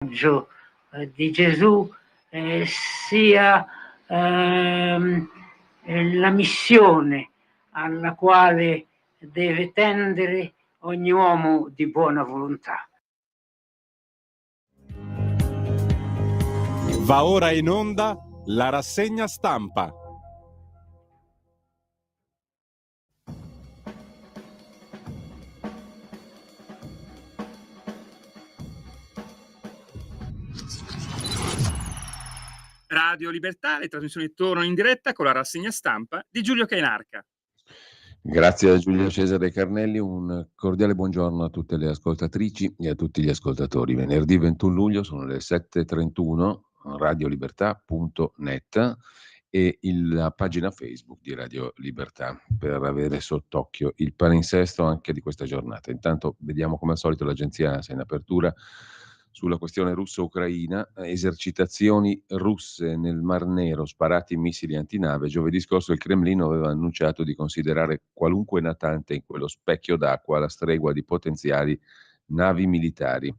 di Gesù sia la missione alla quale deve tendere ogni uomo di buona volontà. Va ora in onda la rassegna stampa. Radio Libertà, le trasmissioni tornano in diretta con la rassegna stampa di Giulio Cainarca. Grazie a Giulio Cesare Carnelli, un cordiale buongiorno a tutte le ascoltatrici e a tutti gli ascoltatori. Venerdì 21 luglio sono le 7:31, radiolibertà.net e la pagina Facebook di Radio Libertà per avere sott'occhio il palinsesto anche di questa giornata. Intanto vediamo come al solito l'agenzia ANSA in apertura sulla questione russo-ucraina, esercitazioni russe nel Mar Nero, sparati missili antinave. Giovedì scorso il Cremlino aveva annunciato di considerare qualunque natante in quello specchio d'acqua alla stregua di potenziali navi militari.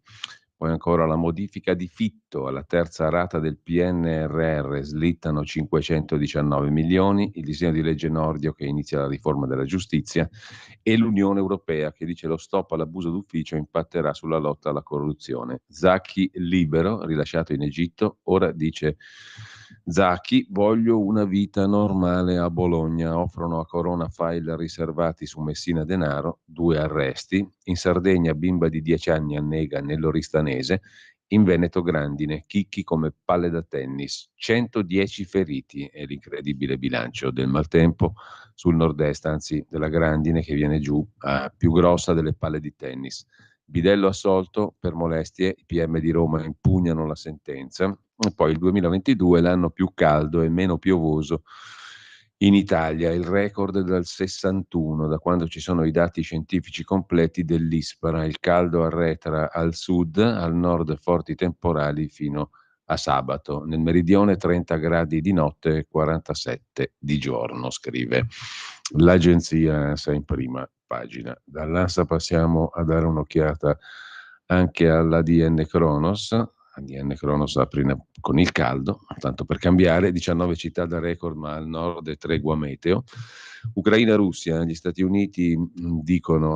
Poi ancora la modifica di Fitto alla terza rata del PNRR, slittano 519 milioni, il disegno di legge Nordio che inizia la riforma della giustizia e l'Unione Europea che dice lo stop all'abuso d'ufficio impatterà sulla lotta alla corruzione. Zaki libero, rilasciato in Egitto, ora dice Zaki, voglio una vita normale a Bologna, offrono a Corona file riservati su Messina Denaro, 2 arresti, in Sardegna bimba di 10 anni annega nell'Oristanese, in Veneto grandine, chicchi come palle da tennis, 110 feriti è l'incredibile bilancio del maltempo sul nord-est, anzi della grandine che viene giù, più grossa delle palle di tennis. Bidello assolto per molestie, i PM di Roma impugnano la sentenza e poi il 2022 l'anno più caldo e meno piovoso in Italia, il record dal 61, da quando ci sono i dati scientifici completi dell'ISPRA. Il caldo arretra al sud, al nord forti temporali fino a sabato. Nel meridione 30 gradi di notte e 47 di giorno, scrive l'agenzia ANSA in prima pagina. Dall'ANSA passiamo a dare un'occhiata anche all'ADN Kronos. ADN Kronos apre con il caldo, tanto per cambiare, 19 città da record ma al nord e tregua meteo. Ucraina-Russia, gli Stati Uniti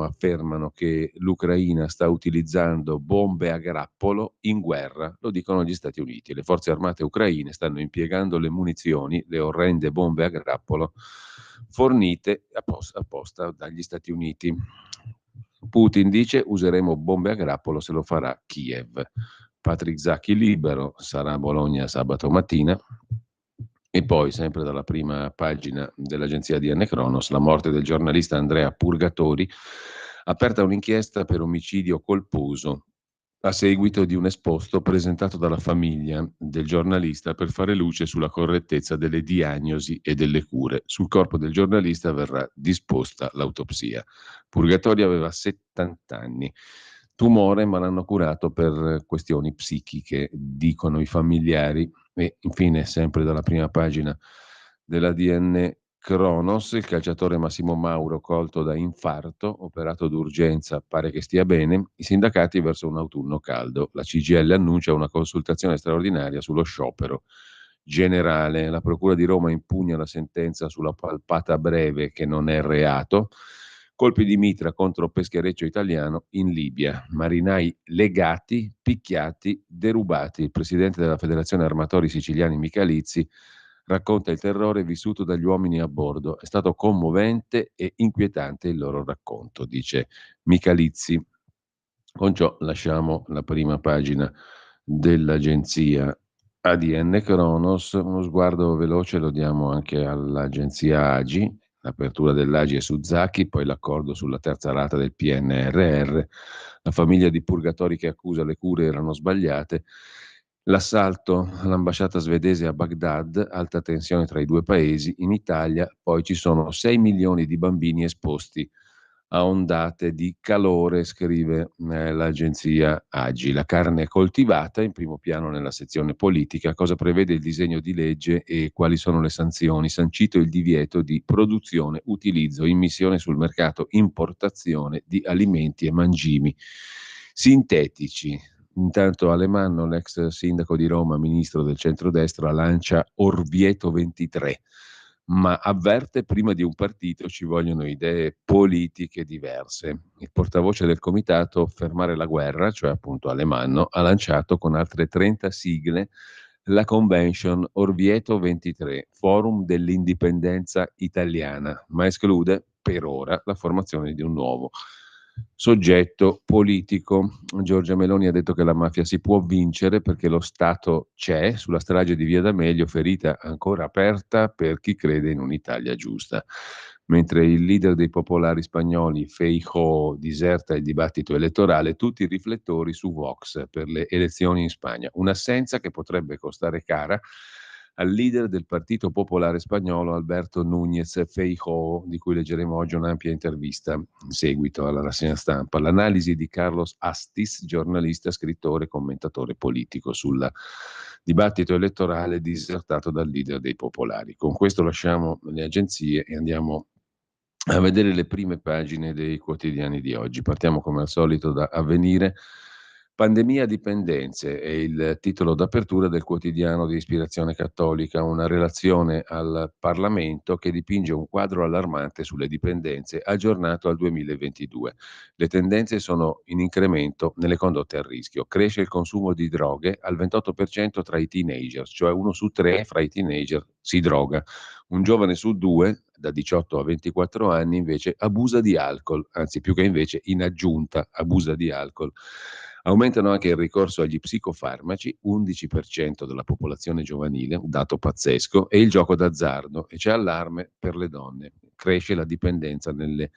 affermano che l'Ucraina sta utilizzando bombe a grappolo in guerra, lo dicono gli Stati Uniti. Le forze armate ucraine stanno impiegando le munizioni, le orrende bombe a grappolo fornite apposta dagli Stati Uniti. Putin dice useremo bombe a grappolo se lo farà Kiev. Patrick Zaki libero, sarà a Bologna sabato mattina. E poi, sempre dalla prima pagina dell'agenzia ADN Kronos, la morte del giornalista Andrea Purgatori, aperta un'inchiesta per omicidio colposo a seguito di un esposto presentato dalla famiglia del giornalista per fare luce sulla correttezza delle diagnosi e delle cure. Sul corpo del giornalista verrà disposta l'autopsia. Purgatori aveva 70 anni. Tumore, ma l'hanno curato per questioni psichiche, dicono i familiari. E infine, sempre dalla prima pagina dell'ADN Kronos, il calciatore Massimo Mauro colto da infarto, operato d'urgenza, pare che stia bene, i sindacati verso un autunno caldo. La CGIL annuncia una consultazione straordinaria sullo sciopero generale. La Procura di Roma impugna la sentenza sulla palpata breve che non è reato. Colpi di mitra contro peschereccio italiano in Libia. Marinai legati, picchiati, derubati. Il presidente della Federazione Armatori Siciliani Michalizzi racconta il terrore vissuto dagli uomini a bordo. È stato commovente e inquietante il loro racconto, dice Michalizzi. Con ciò lasciamo la prima pagina dell'agenzia ADN Kronos. Uno sguardo veloce lo diamo anche all'agenzia AGI. L'apertura dell'AGI è su Zaki, poi l'accordo sulla terza rata del PNRR, la famiglia di Purgatori che accusa le cure erano sbagliate, l'assalto all'ambasciata svedese a Baghdad, alta tensione tra i due paesi. In Italia poi ci sono 6 milioni di bambini esposti a ondate di calore, scrive l'agenzia AGI. La carne coltivata in primo piano nella sezione politica. Cosa prevede il disegno di legge e quali sono le sanzioni? Sancito il divieto di produzione, utilizzo, immissione sul mercato, importazione di alimenti e mangimi sintetici. Intanto Alemanno, l'ex sindaco di Roma, ministro del centrodestra, lancia Orvieto 23, ma avverte: prima di un partito ci vogliono idee politiche diverse. Il portavoce del comitato Fermare la guerra, cioè appunto Alemanno, ha lanciato con altre 30 sigle la convention Orvieto 23, Forum dell'Indipendenza Italiana, ma esclude per ora la formazione di un nuovo soggetto politico. Giorgia Meloni ha detto che la mafia si può vincere perché lo Stato c'è. Sulla strage di Via D'Amelio, ferita ancora aperta per chi crede in un'Italia giusta. Mentre il leader dei popolari spagnoli, Feijóo, diserta il dibattito elettorale, tutti i riflettori su Vox per le elezioni in Spagna. Un'assenza che potrebbe costare cara al leader del Partito Popolare Spagnolo, Alberto Núñez Feijóo, di cui leggeremo oggi un'ampia intervista in seguito alla rassegna stampa. L'analisi di Carlos Astis, giornalista, scrittore, commentatore politico sul dibattito elettorale disertato dal leader dei popolari. Con questo lasciamo le agenzie e andiamo a vedere le prime pagine dei quotidiani di oggi. Partiamo come al solito da Avvenire. Pandemia dipendenze è il titolo d'apertura del quotidiano di ispirazione cattolica, una relazione al Parlamento che dipinge un quadro allarmante sulle dipendenze aggiornato al 2022. Le tendenze sono in incremento nelle condotte a rischio. Cresce il consumo di droghe al 28% tra i teenager, cioè 1 su 3 fra i teenager si droga. Un giovane su 2, da 18 a 24 anni, invece abusa di alcol, anzi più che invece in aggiunta abusa di alcol. Aumentano anche il ricorso agli psicofarmaci, 11% della popolazione giovanile, un dato pazzesco, e il gioco d'azzardo, e c'è allarme per le donne. Cresce la dipendenza nelle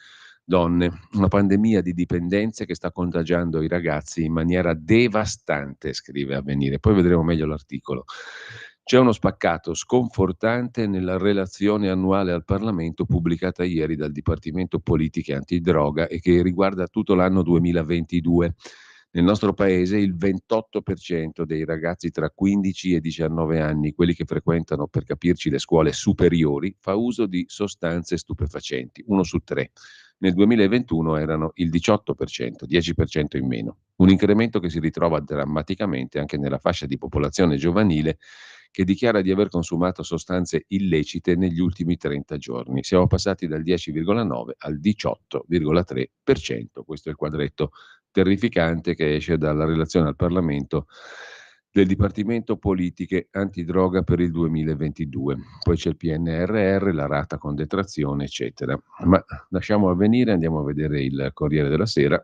donne, una pandemia di dipendenze che sta contagiando i ragazzi in maniera devastante, scrive Avvenire. Poi vedremo meglio l'articolo. C'è uno spaccato sconfortante nella relazione annuale al Parlamento pubblicata ieri dal Dipartimento Politiche Antidroga e che riguarda tutto l'anno 2022. Nel nostro paese il 28% dei ragazzi tra 15 e 19 anni, quelli che frequentano, per capirci, le scuole superiori, fa uso di sostanze stupefacenti, 1 su 3. Nel 2021 erano il 18%, 10% in meno. Un incremento che si ritrova drammaticamente anche nella fascia di popolazione giovanile che dichiara di aver consumato sostanze illecite negli ultimi 30 giorni. Siamo passati dal 10,9 al 18,3%. Questo è il quadretto terrificante che esce dalla relazione al Parlamento del Dipartimento Politiche Antidroga per il 2022. Poi c'è il PNRR, la rata con detrazione, eccetera. Ma lasciamo Avvenire, andiamo a vedere il Corriere della Sera,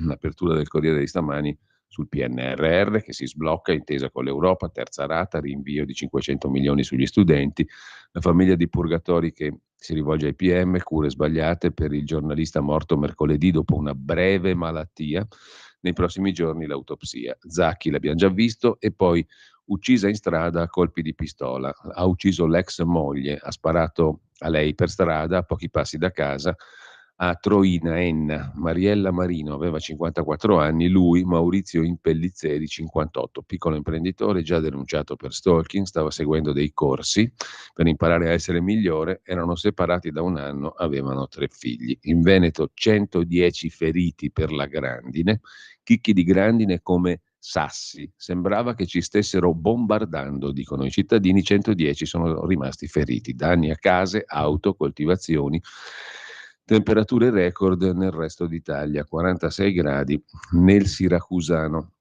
l'apertura del Corriere di stamani sul PNRR che si sblocca, intesa con l'Europa, terza rata, rinvio di 500 milioni sugli studenti, la famiglia di Purgatori che si rivolge ai PM, cure sbagliate per il giornalista morto mercoledì dopo una breve malattia, nei prossimi giorni l'autopsia. Zacchi l'abbiamo già visto, e poi uccisa in strada a colpi di pistola. Ha ucciso l'ex moglie, ha sparato a lei per strada a pochi passi da casa a Troina, Enna. Mariella Marino aveva 54 anni, lui Maurizio Impellizzeri 58, piccolo imprenditore già denunciato per stalking, stava seguendo dei corsi per imparare a essere migliore, erano separati da un anno, avevano 3 figli. In Veneto 110 feriti per la grandine, chicchi di grandine come sassi, sembrava che ci stessero bombardando, dicono i cittadini. 110 sono rimasti feriti, danni a case, auto, coltivazioni. Temperature record nel resto d'Italia, 46 gradi nel siracusano.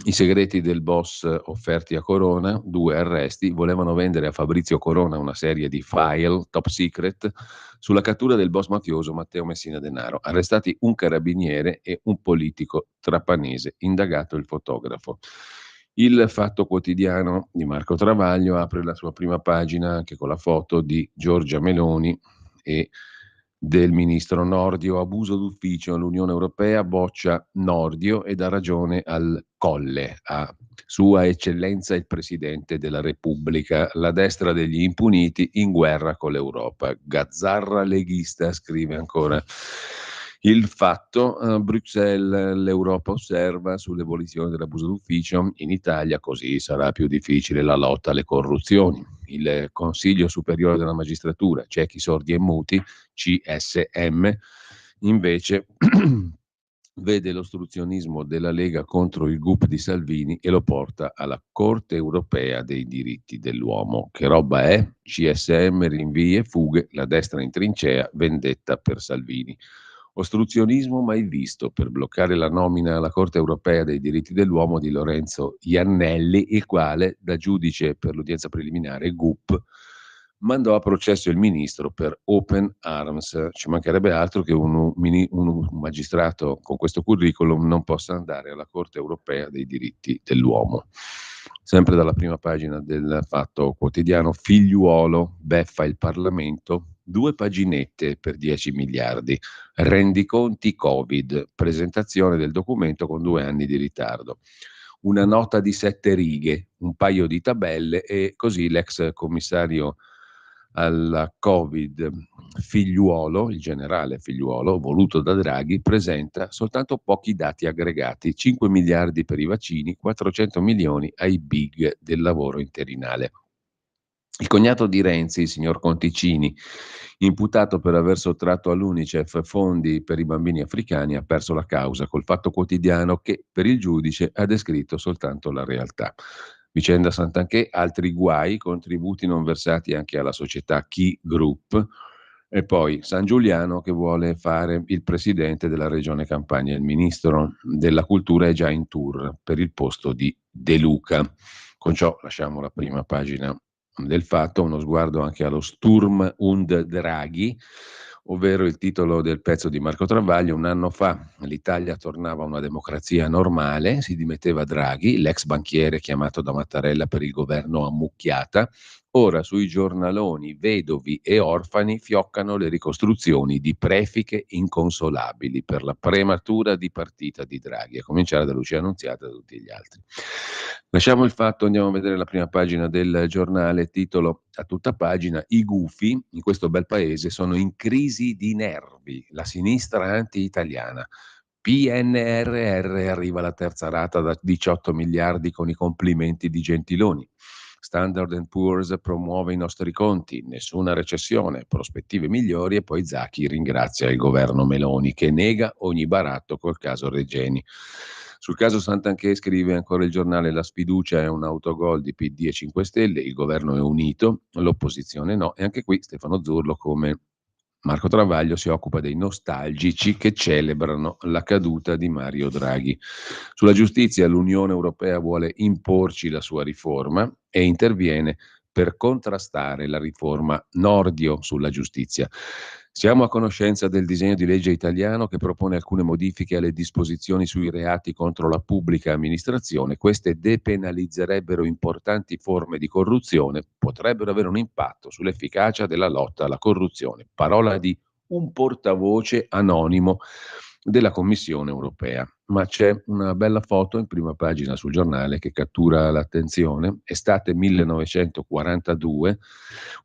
I segreti del boss offerti a Corona, 2 arresti, volevano vendere a Fabrizio Corona una serie di file top secret sulla cattura del boss mafioso Matteo Messina Denaro. Arrestati un carabiniere e un politico trapanese, indagato il fotografo. Il Fatto Quotidiano di Marco Travaglio apre la sua prima pagina anche con la foto di Giorgia Meloni e del ministro Nordio. Abuso d'ufficio, l'Unione Europea boccia Nordio e dà ragione al Colle, a Sua Eccellenza il Presidente della Repubblica. La destra degli impuniti in guerra con l'Europa. Gazzarra leghista, scrive ancora il Fatto. A Bruxelles l'Europa osserva sull'evoluzione dell'abuso d'ufficio in Italia, così sarà più difficile la lotta alle corruzioni. Il Consiglio Superiore della Magistratura, ciechi, sordi e muti, CSM, invece vede l'ostruzionismo della Lega contro il GUP di Salvini e lo porta alla Corte europea dei diritti dell'uomo. Che roba è? CSM, rinvii e fughe, la destra in trincea, vendetta per Salvini. Ostruzionismo mai visto per bloccare la nomina alla Corte europea dei diritti dell'uomo di Lorenzo Iannelli, il quale, da giudice per l'udienza preliminare GUP, mandò a processo il ministro per open arms. Ci mancherebbe altro che un magistrato con questo curriculum non possa andare alla Corte europea dei diritti dell'uomo. Sempre dalla prima pagina del Fatto Quotidiano, Figliuolo beffa il Parlamento, 2 paginette per 10 miliardi, rendiconti Covid, presentazione del documento con 2 anni di ritardo. Una nota di 7 righe, un paio di tabelle e così l'ex commissario alla Covid Figliuolo, il generale Figliuolo, voluto da Draghi, presenta soltanto pochi dati aggregati: 5 miliardi per i vaccini, 400 milioni ai big del lavoro interinale. Il cognato di Renzi, il signor Conticini, imputato per aver sottratto all'UNICEF fondi per i bambini africani, ha perso la causa col Fatto Quotidiano che per il giudice ha descritto soltanto la realtà. Vicenda Santanchè, altri guai, contributi non versati anche alla società Key Group, e poi San Giuliano che vuole fare il presidente della regione Campania. Il ministro della cultura è già in tour per il posto di De Luca. Con ciò lasciamo la prima pagina del Fatto, uno sguardo anche allo Sturm und Draghi, ovvero il titolo del pezzo di Marco Travaglio. Un anno fa l'Italia tornava a una democrazia normale, si dimetteva Draghi, l'ex banchiere chiamato da Mattarella per il governo ammucchiata. Ora sui giornaloni vedovi e orfani fioccano le ricostruzioni di prefiche inconsolabili per la prematura dipartita di Draghi, a cominciare da Lucia Annunziata e da tutti gli altri. Lasciamo il Fatto, andiamo a vedere la prima pagina del giornale, titolo a tutta pagina: i gufi in questo bel paese sono in crisi di nervi, la sinistra anti-italiana. PNRR arriva la terza rata da 18 miliardi con i complimenti di Gentiloni. Standard & Poor's promuove i nostri conti, nessuna recessione, prospettive migliori, e poi Zacchi ringrazia il governo Meloni che nega ogni baratto col caso Regeni. Sul caso Santanchè scrive ancora il giornale: la sfiducia è un autogol di PD e 5 Stelle, il governo è unito, l'opposizione no, e anche qui Stefano Zurlo, come Marco Travaglio, si occupa dei nostalgici che celebrano la caduta di Mario Draghi. Sulla giustizia l'Unione Europea vuole imporci la sua riforma e interviene per contrastare la riforma Nordio sulla giustizia. Siamo a conoscenza del disegno di legge italiano che propone alcune modifiche alle disposizioni sui reati contro la pubblica amministrazione. Queste depenalizzerebbero importanti forme di corruzione, potrebbero avere un impatto sull'efficacia della lotta alla corruzione. Parola di un portavoce anonimo della Commissione europea. Ma c'è una bella foto in prima pagina sul giornale che cattura l'attenzione. Estate 1942,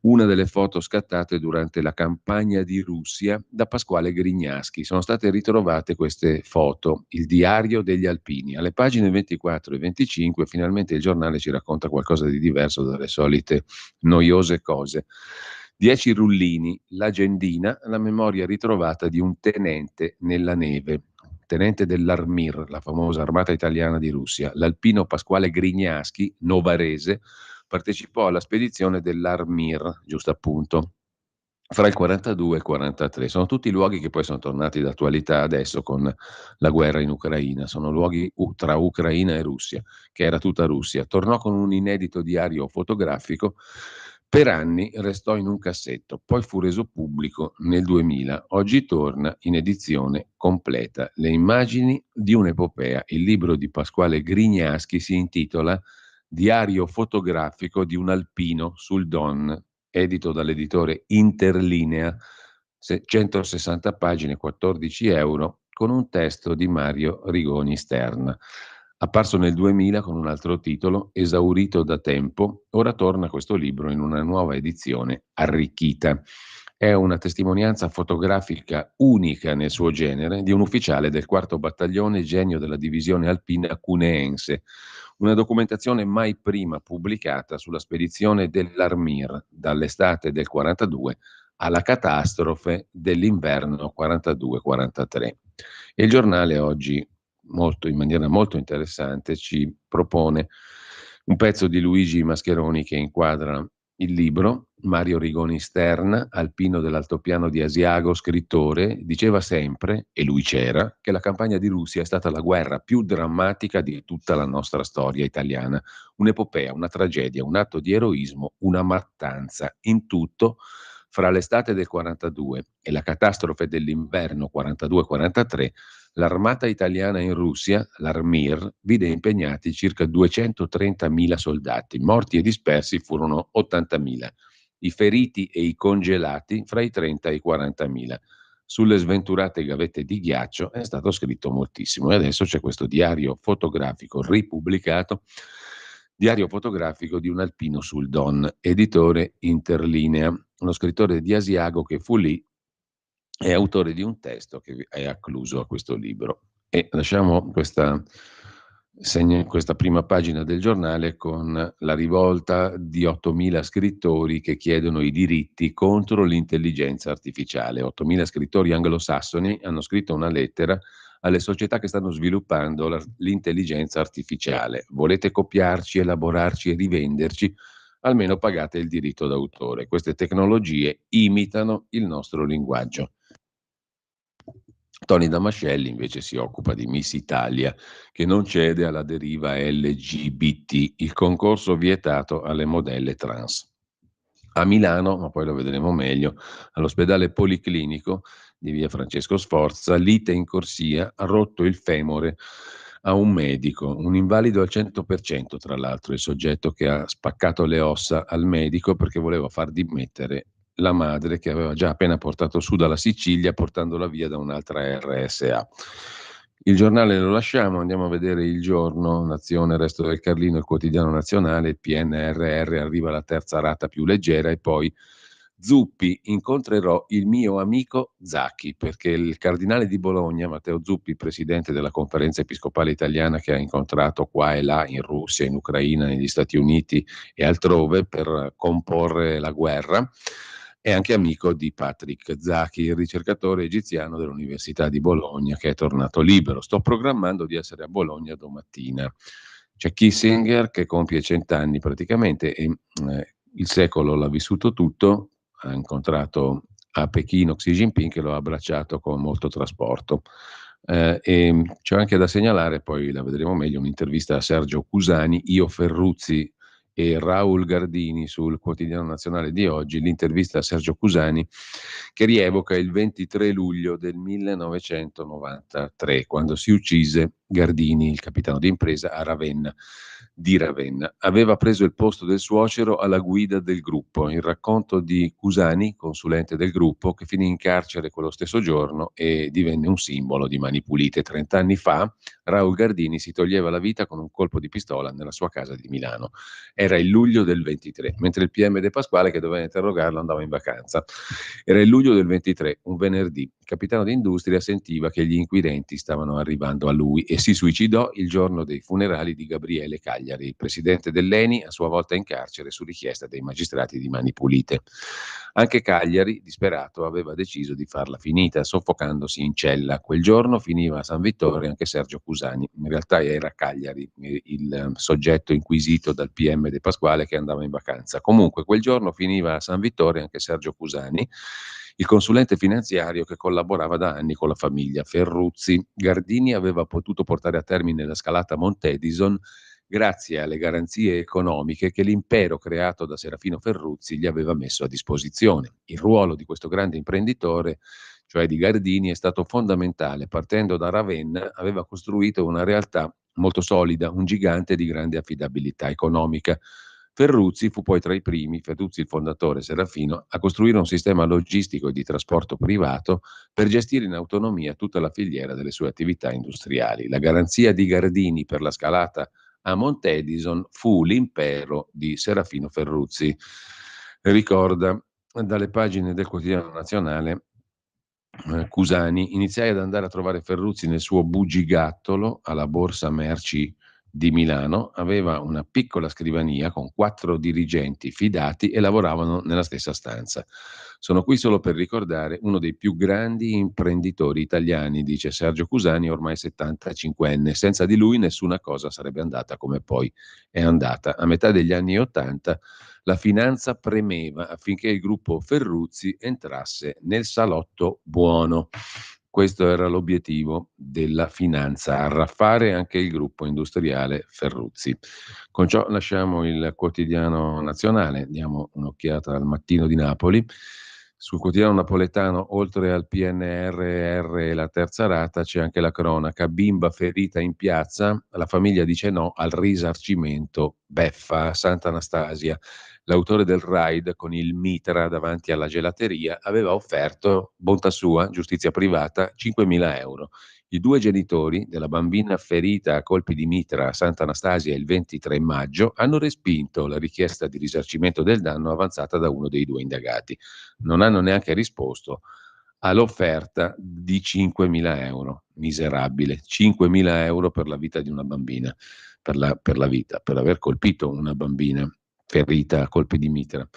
una delle foto scattate durante la campagna di Russia da Pasquale Grignaschi. Sono state ritrovate queste foto, il diario degli alpini. Alle pagine 24 e 25 finalmente il giornale ci racconta qualcosa di diverso dalle solite noiose cose. 10 rullini, l'agendina, la memoria ritrovata di un tenente nella neve, tenente dell'Armir, la famosa armata italiana di Russia. L'alpino Pasquale Grignaschi, novarese, partecipò alla spedizione dell'Armir, giusto appunto, fra il 42 e il 43. Sono tutti luoghi che poi sono tornati d'attualità adesso con la guerra in Ucraina. Sono luoghi tra Ucraina e Russia, che era tutta Russia. Tornò con un inedito diario fotografico. Per anni restò in un cassetto, poi fu reso pubblico nel 2000. Oggi torna in edizione completa. Le immagini di un'epopea. Il libro di Pasquale Grignaschi si intitola Diario fotografico di un alpino sul Don, edito dall'editore Interlinea, 160 pagine, 14 euro, con un testo di Mario Rigoni Stern. Apparso nel 2000 con un altro titolo, esaurito da tempo, ora torna questo libro in una nuova edizione arricchita. È una testimonianza fotografica unica nel suo genere di un ufficiale del 4° battaglione, genio della divisione alpina cuneense. Una documentazione mai prima pubblicata sulla spedizione dell'Armir dall'estate del 42 alla catastrofe dell'inverno 42-43. E il giornale oggi, in maniera molto interessante, ci propone un pezzo di Luigi Mascheroni che inquadra il libro. Mario Rigoni Stern, alpino dell'altopiano di Asiago, scrittore, diceva sempre, e lui c'era, che la campagna di Russia è stata la guerra più drammatica di tutta la nostra storia italiana. Un'epopea, una tragedia, un atto di eroismo, una mattanza. In tutto, fra l'estate del 42 e la catastrofe dell'inverno 42-43, l'armata italiana in Russia, l'Armir, vide impegnati circa 230.000 soldati, morti e dispersi furono 80.000, i feriti e i congelati fra i 30 e i 40.000. Sulle sventurate gavette di ghiaccio è stato scritto moltissimo e adesso c'è questo diario fotografico ripubblicato, diario fotografico di un alpino sul Don, editore Interlinea, uno scrittore di Asiago che fu lì, è autore di un testo che è accluso a questo libro. E lasciamo questa prima pagina del giornale con la rivolta di 8.000 scrittori che chiedono i diritti contro l'intelligenza artificiale. 8.000 scrittori anglosassoni hanno scritto una lettera alle società che stanno sviluppando l'intelligenza artificiale. Volete copiarci, elaborarci e rivenderci? Almeno pagate il diritto d'autore. Queste tecnologie imitano il nostro linguaggio. Tony Damascelli invece si occupa di Miss Italia, che non cede alla deriva LGBT, il concorso vietato alle modelle trans. A Milano, ma poi lo vedremo meglio, all'ospedale policlinico di via Francesco Sforza, lite in corsia, ha rotto il femore a un medico, un invalido al 100%, tra l'altro, il soggetto che ha spaccato le ossa al medico perché voleva far dimettere la madre che aveva già appena portato su dalla Sicilia portandola via da un'altra RSA. Il giornale lo lasciamo, andiamo a vedere Il Giorno, Nazione, Resto del Carlino, il Quotidiano Nazionale, il PNRR, arriva la terza rata più leggera e poi Zuppi, incontrerò il mio amico Zacchi, perché il cardinale di Bologna, Matteo Zuppi, presidente della Conferenza Episcopale Italiana che ha incontrato qua e là in Russia, in Ucraina, negli Stati Uniti e altrove per comporre la guerra, è anche amico di Patrick Zaki, il ricercatore egiziano dell'Università di Bologna che è tornato libero. Sto programmando di essere a Bologna domattina. C'è Kissinger che compie 100 anni praticamente e il secolo l'ha vissuto tutto, ha incontrato a Pechino Xi Jinping che lo ha abbracciato con molto trasporto. E c'è anche da segnalare, poi la vedremo meglio, un'intervista a Sergio Cusani, Io Ferruzzi e Raul Gardini sul Quotidiano Nazionale di oggi, l'intervista a Sergio Cusani che rievoca il 23 luglio del 1993, quando si uccise Gardini, il capitano d'impresa a Ravenna, di Ravenna. Aveva preso il posto del suocero alla guida del gruppo. Il racconto di Cusani, consulente del gruppo, che finì in carcere quello stesso giorno e divenne un simbolo di Mani Pulite. 30 anni fa Raul Gardini si toglieva la vita con un colpo di pistola nella sua casa di Milano. Era il luglio del 23, mentre il PM De Pasquale che doveva interrogarlo andava in vacanza. Era il luglio del 23, un venerdì. Il capitano d'industria sentiva che gli inquirenti stavano arrivando a lui e si suicidò il giorno dei funerali di Gabriele Cagliari, il presidente dell'ENI, a sua volta in carcere su richiesta dei magistrati di Mani Pulite. Anche Cagliari, disperato, aveva deciso di farla finita, soffocandosi in cella. Quel giorno finiva a San Vittore anche Sergio Cusani. In realtà era Cagliari il soggetto inquisito dal PM De Pasquale che andava in vacanza. Comunque quel giorno finiva a San Vittore anche Sergio Cusani, il consulente finanziario che collaborava da anni con la famiglia Ferruzzi. Gardini aveva potuto portare a termine la scalata Mount Edison grazie alle garanzie economiche che l'impero creato da Serafino Ferruzzi gli aveva messo a disposizione. Il ruolo di questo grande imprenditore, cioè di Gardini, è stato fondamentale. Partendo da Ravenna aveva costruito una realtà molto solida, un gigante di grande affidabilità economica. Ferruzzi fu poi tra i primi, Ferruzzi il fondatore Serafino, a costruire un sistema logistico e di trasporto privato per gestire in autonomia tutta la filiera delle sue attività industriali. La garanzia di Gardini per la scalata a Mount Edison fu l'impero di Serafino Ferruzzi. Ricorda dalle pagine del Quotidiano Nazionale Cusani: iniziai ad andare a trovare Ferruzzi nel suo bugigattolo alla borsa merci di Milano, aveva una piccola scrivania con 4 dirigenti fidati e lavoravano nella stessa stanza. Sono qui solo per ricordare uno dei più grandi imprenditori italiani, dice Sergio Cusani, ormai 75enne. Senza di lui nessuna cosa sarebbe andata come poi è andata. A metà degli anni '80 la finanza premeva affinché il gruppo Ferruzzi entrasse nel salotto buono. Questo era l'obiettivo della finanza, arraffare anche il gruppo industriale Ferruzzi. Con ciò lasciamo il quotidiano nazionale, diamo un'occhiata al Mattino di Napoli. Sul quotidiano napoletano, oltre al PNRR e la terza rata, c'è anche la cronaca. Bimba ferita in piazza, la famiglia dice no al risarcimento. Beffa, Sant'Anastasia. L'autore del raid con il mitra davanti alla gelateria aveva offerto, bontà sua, giustizia privata, 5.000 euro. I 2 genitori della bambina ferita a colpi di mitra a Sant'Anastasia il 23 maggio hanno respinto la richiesta di risarcimento del danno avanzata da uno dei 2 indagati. Non hanno neanche risposto all'offerta di 5.000 euro. Miserabile. 5.000 euro per la vita di una bambina, per la vita, per aver colpito una bambina ferita a colpi di mitra.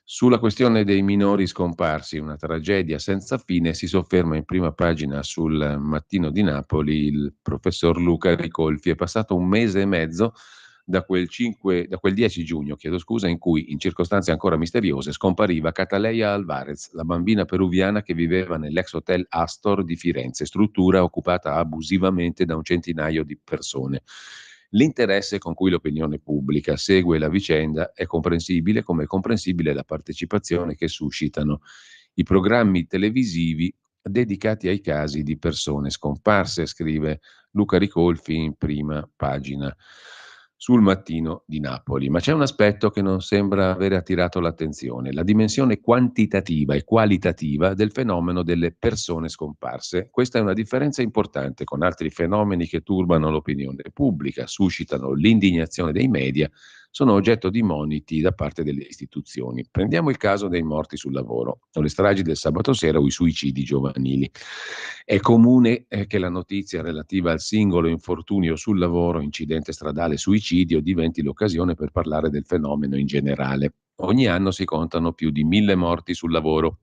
Sulla questione dei minori scomparsi, una tragedia senza fine, si sofferma in prima pagina sul Mattino di Napoli il professor Luca Ricolfi. È passato un mese e mezzo da quel 10 giugno, in cui, in circostanze ancora misteriose, scompariva Cataleya Alvarez, la bambina peruviana che viveva nell'ex hotel Astor di Firenze, struttura occupata abusivamente da un centinaio di persone. L'interesse con cui l'opinione pubblica segue la vicenda è comprensibile, come è comprensibile la partecipazione che suscitano i programmi televisivi dedicati ai casi di persone scomparse, scrive Luca Ricolfi in prima pagina sul Mattino di Napoli. Ma c'è un aspetto che non sembra avere attirato l'attenzione: la dimensione quantitativa e qualitativa del fenomeno delle persone scomparse. Questa è una differenza importante con altri fenomeni che turbano l'opinione pubblica, suscitano l'indignazione dei media, sono oggetto di moniti da parte delle istituzioni. Prendiamo il caso dei morti sul lavoro, o le stragi del sabato sera o i suicidi giovanili. È comune che la notizia relativa al singolo infortunio sul lavoro, incidente stradale, suicidio, diventi l'occasione per parlare del fenomeno in generale. Ogni anno si contano più di 1.000 morti sul lavoro,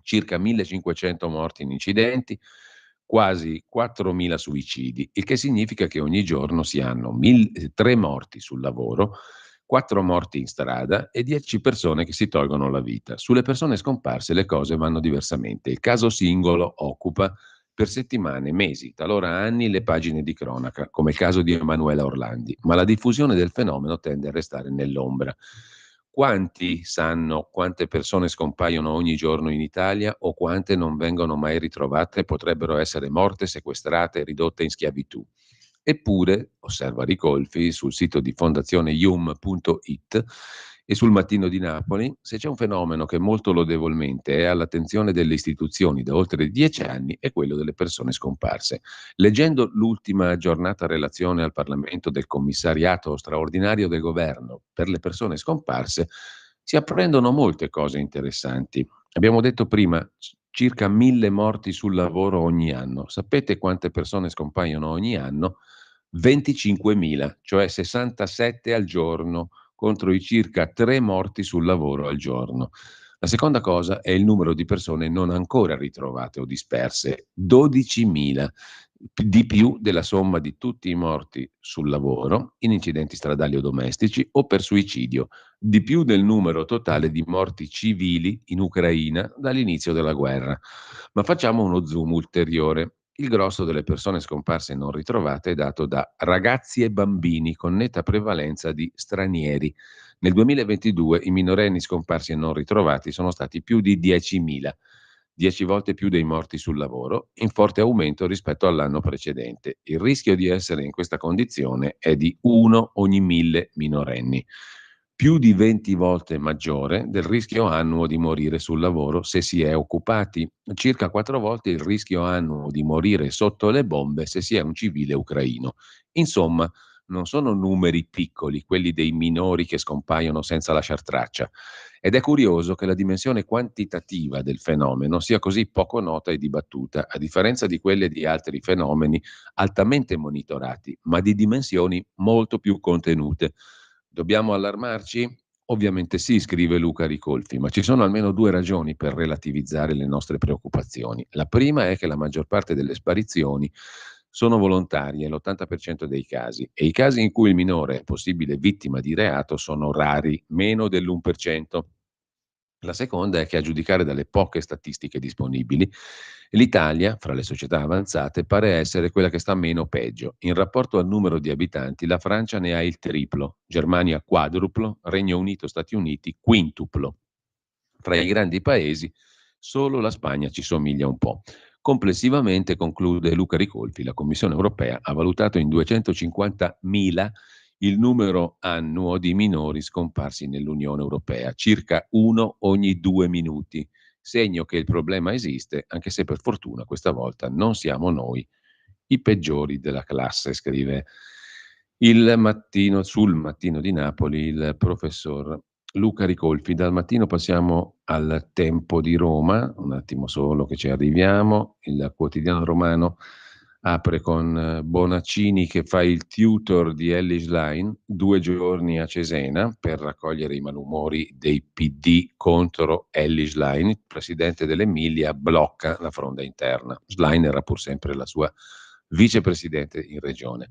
circa 1.500 morti in incidenti, quasi 4.000 suicidi, il che significa che ogni giorno si hanno 3 morti sul lavoro, 4 morti in strada e 10 persone che si tolgono la vita. Sulle persone scomparse le cose vanno diversamente. Il caso singolo occupa per settimane, mesi, talora anni le pagine di cronaca, come il caso di Emanuela Orlandi, ma la diffusione del fenomeno tende a restare nell'ombra. Quanti sanno quante persone scompaiono ogni giorno in Italia o quante non vengono mai ritrovate, potrebbero essere morte, sequestrate, ridotte in schiavitù? Eppure, osserva Ricolfi sul sito di fondazioneium.it e sul Mattino di Napoli, se c'è un fenomeno che molto lodevolmente è all'attenzione delle istituzioni da oltre 10 anni è quello delle persone scomparse. Leggendo l'ultima aggiornata relazione al Parlamento del commissariato straordinario del governo per le persone scomparse, si apprendono molte cose interessanti. Abbiamo detto prima, circa 1.000 morti sul lavoro ogni anno. Sapete quante persone scompaiono ogni anno? 25.000, cioè 67 al giorno, contro i circa 3 morti sul lavoro al giorno. La seconda cosa è il numero di persone non ancora ritrovate o disperse, 12.000, di più della somma di tutti i morti sul lavoro, in incidenti stradali o domestici o per suicidio, di più del numero totale di morti civili in Ucraina dall'inizio della guerra. Ma facciamo uno zoom ulteriore. Il grosso delle persone scomparse e non ritrovate è dato da ragazzi e bambini, con netta prevalenza di stranieri. Nel 2022 i minorenni scomparsi e non ritrovati sono stati più di 10.000, 10 volte più dei morti sul lavoro, in forte aumento rispetto all'anno precedente. Il rischio di essere in questa condizione è di 1 ogni 1.000 minorenni, più di 20 volte maggiore del rischio annuo di morire sul lavoro se si è occupati, circa 4 volte il rischio annuo di morire sotto le bombe se si è un civile ucraino. Insomma, non sono numeri piccoli, quelli dei minori che scompaiono senza lasciar traccia. Ed è curioso che la dimensione quantitativa del fenomeno sia così poco nota e dibattuta, a differenza di quelle di altri fenomeni altamente monitorati, ma di dimensioni molto più contenute. Dobbiamo allarmarci? Ovviamente sì, scrive Luca Ricolfi, ma ci sono almeno due ragioni per relativizzare le nostre preoccupazioni. La prima è che la maggior parte delle sparizioni sono volontarie, l'80% dei casi, e i casi in cui il minore è possibile vittima di reato sono rari, meno dell'1%. La seconda è che, a giudicare dalle poche statistiche disponibili, l'Italia, fra le società avanzate, pare essere quella che sta meno peggio. In rapporto al numero di abitanti, la Francia ne ha il triplo, Germania quadruplo, Regno Unito, Stati Uniti quintuplo. Fra i grandi paesi, solo la Spagna ci somiglia un po'. Complessivamente, conclude Luca Ricolfi, la Commissione europea ha valutato in 250.000 il numero annuo di minori scomparsi nell'Unione Europea, circa uno ogni 2 minuti, segno che il problema esiste, anche se per fortuna questa volta non siamo noi i peggiori della classe, scrive sul Mattino di Napoli il professor Luca Ricolfi. Dal Mattino passiamo al Tempo di Roma, un attimo solo che ci arriviamo. Il quotidiano romano apre con Bonaccini che fa il tutor di Ellis Line, 2 giorni a Cesena per raccogliere i malumori dei PD contro Ellis Line. Il presidente dell'Emilia blocca la fronda interna. Schlein era pur sempre la sua vicepresidente in regione.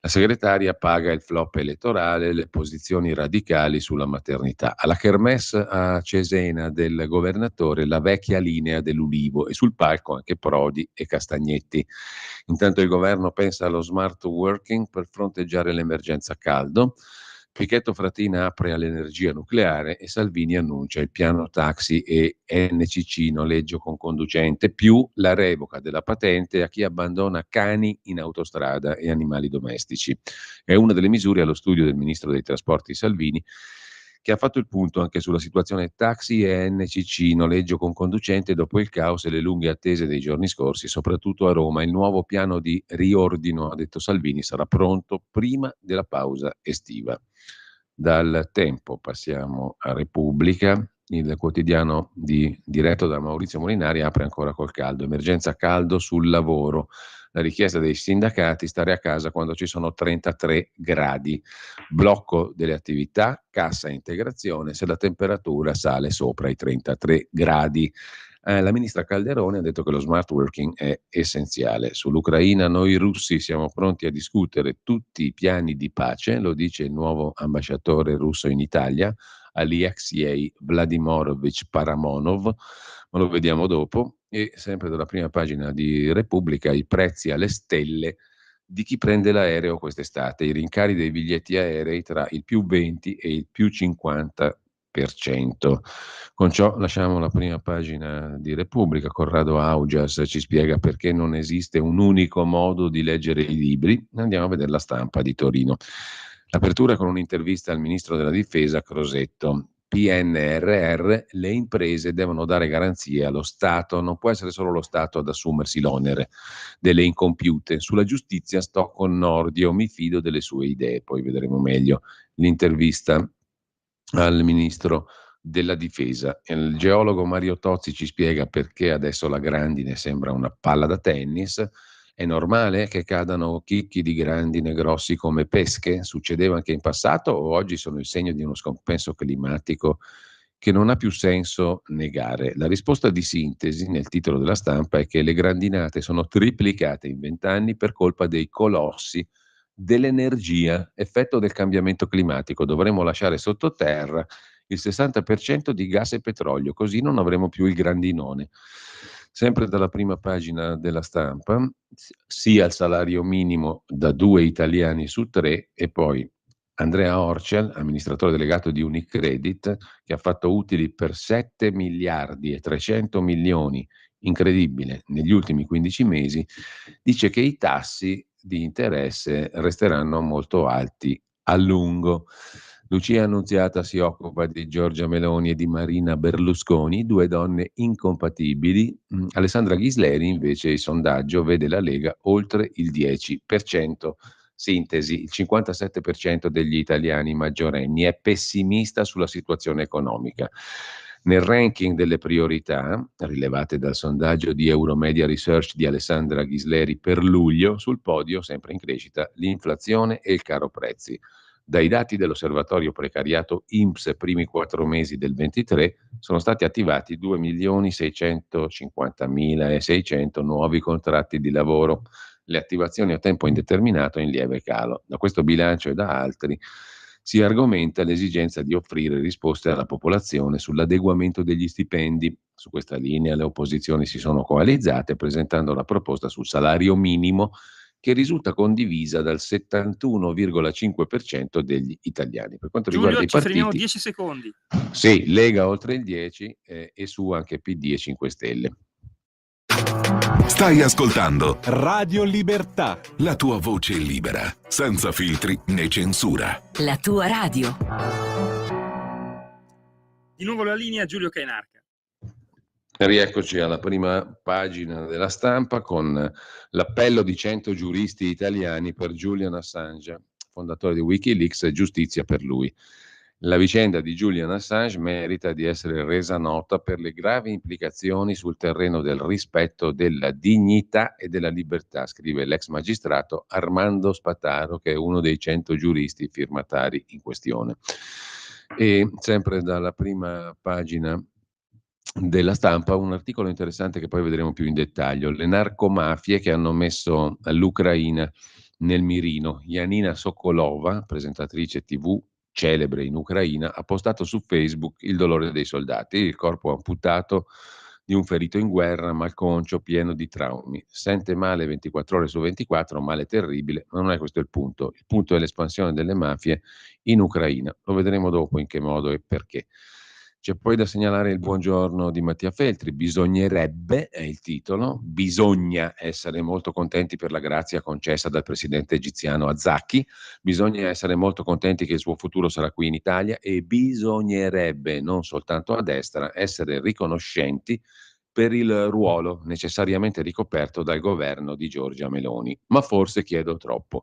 La segretaria paga il flop elettorale, le posizioni radicali sulla maternità. Alla kermesse a Cesena del governatore la vecchia linea dell'Ulivo e sul palco anche Prodi e Castagnetti. Intanto il governo pensa allo smart working per fronteggiare l'emergenza caldo. Pichetto Fratina apre all'energia nucleare e Salvini annuncia il piano taxi e NCC, noleggio con conducente, più la revoca della patente a chi abbandona cani in autostrada e animali domestici. È una delle misure allo studio del ministro dei trasporti Salvini, che ha fatto il punto anche sulla situazione taxi e NCC, noleggio con conducente, dopo il caos e le lunghe attese dei giorni scorsi, soprattutto a Roma. Il nuovo piano di riordino, ha detto Salvini, sarà pronto prima della pausa estiva. Dal Tempo passiamo a Repubblica. Il quotidiano diretto da Maurizio Molinari apre ancora col caldo. Emergenza caldo sul lavoro. La richiesta dei sindacati: stare a casa quando ci sono 33 gradi. Blocco delle attività, cassa integrazione se la temperatura sale sopra i 33 gradi. La ministra Calderone ha detto che lo smart working è essenziale. Sull'Ucraina noi russi siamo pronti a discutere tutti i piani di pace, lo dice il nuovo ambasciatore russo in Italia, Alexei Vladimirovich Paramonov, ma lo vediamo dopo. E sempre dalla prima pagina di Repubblica, i prezzi alle stelle di chi prende l'aereo quest'estate, i rincari dei biglietti aerei tra il più 20 e il più 50%. Con ciò lasciamo la prima pagina di Repubblica. Corrado Augias ci spiega perché non esiste un unico modo di leggere i libri. Andiamo a vedere la Stampa di Torino. L'apertura con un'intervista al ministro della difesa Crosetto. PNRR, le imprese devono dare garanzie allo Stato, non può essere solo lo Stato ad assumersi l'onere delle incompiute. Sulla giustizia sto con Nordio, mi fido delle sue idee, poi vedremo meglio l'intervista al ministro della difesa. Il geologo Mario Tozzi ci spiega perché adesso la grandine sembra una palla da tennis. È normale che cadano chicchi di grandine grossi come pesche? Succedeva anche in passato o oggi sono il segno di uno scompenso climatico che non ha più senso negare? La risposta di sintesi nel titolo della Stampa è che le grandinate sono triplicate in 20 anni per colpa dei colossi dell'energia, effetto del cambiamento climatico. Dovremmo lasciare sottoterra il 60% di gas e petrolio, così non avremo più il grandinone. Sempre dalla prima pagina della Stampa, sia il salario minimo da 2 italiani su 3, e poi Andrea Orcel, amministratore delegato di Unicredit, che ha fatto utili per 7 miliardi e 300 milioni, incredibile, negli ultimi 15 mesi, dice che i tassi di interesse resteranno molto alti a lungo. Lucia Annunziata si occupa di Giorgia Meloni e di Marina Berlusconi, 2 donne incompatibili. Alessandra Ghisleri invece il sondaggio vede la Lega oltre il 10%. Sintesi, il 57% degli italiani maggiorenni è pessimista sulla situazione economica. Nel ranking delle priorità, rilevate dal sondaggio di Euromedia Research di Alessandra Ghisleri per luglio, sul podio, sempre in crescita, l'inflazione e il caro prezzi. Dai dati dell'osservatorio precariato INPS primi 4 mesi del 23 sono stati attivati 2.650.600 nuovi contratti di lavoro. Le attivazioni a tempo indeterminato in lieve calo. Da questo bilancio e da altri si argomenta l'esigenza di offrire risposte alla popolazione sull'adeguamento degli stipendi. Su questa linea le opposizioni si sono coalizzate presentando la proposta sul salario minimo che risulta condivisa dal 71,5% degli italiani. Per quanto riguarda Giulio, i ci fermiamo partiti, 10 secondi. sì, Lega oltre il 10 e su anche PD e 5 Stelle. Stai ascoltando Radio Libertà. la tua voce libera, senza filtri né censura. La tua radio. Di nuovo la linea Giulio Cainarca. Rieccoci alla prima pagina della Stampa con l'appello di 100 giuristi italiani per Julian Assange, fondatore di Wikileaks, e giustizia per lui. La vicenda di Julian Assange merita di essere resa nota per le gravi implicazioni sul terreno del rispetto della dignità e della libertà, scrive l'ex magistrato Armando Spataro, che è uno dei 100 giuristi firmatari in questione. E sempre dalla prima pagina della Stampa un articolo interessante che poi vedremo più in dettaglio: le narcomafie che hanno messo l'Ucraina nel mirino. Janina Sokolova, presentatrice TV celebre in Ucraina, ha postato su Facebook il dolore dei soldati, il corpo amputato di un ferito in guerra, malconcio, pieno di traumi. Sente male 24 ore su 24, male terribile, ma non è questo il punto. Il punto è l'espansione delle mafie in Ucraina. Lo vedremo dopo in che modo e perché. C'è poi da segnalare il buongiorno di Mattia Feltri. Bisognerebbe, è il titolo, bisogna essere molto contenti per la grazia concessa dal presidente egiziano a Zaki, bisogna essere molto contenti che il suo futuro sarà qui in Italia e bisognerebbe, non soltanto a destra, essere riconoscenti per il ruolo necessariamente ricoperto dal governo di Giorgia Meloni. Ma forse chiedo troppo.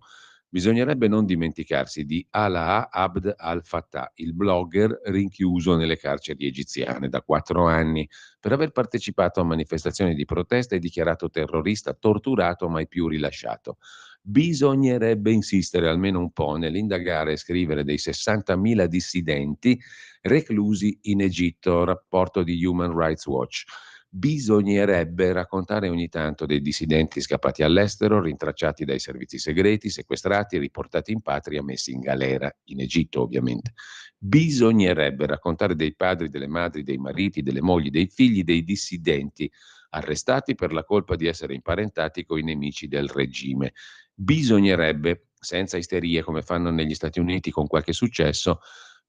Bisognerebbe non dimenticarsi di Alaa Abd al-Fattah, il blogger rinchiuso nelle carceri egiziane da 4 anni per aver partecipato a manifestazioni di protesta e dichiarato terrorista, torturato mai più rilasciato. Bisognerebbe insistere almeno un po' nell'indagare e scrivere dei 60.000 dissidenti reclusi in Egitto, rapporto di Human Rights Watch. Bisognerebbe raccontare ogni tanto dei dissidenti scappati all'estero, rintracciati dai servizi segreti, sequestrati, riportati in patria, messi in galera, in Egitto ovviamente. Bisognerebbe raccontare dei padri, delle madri, dei mariti, delle mogli, dei figli dei dissidenti arrestati per la colpa di essere imparentati coi nemici del regime. Bisognerebbe, senza isterie come fanno negli Stati Uniti con qualche successo,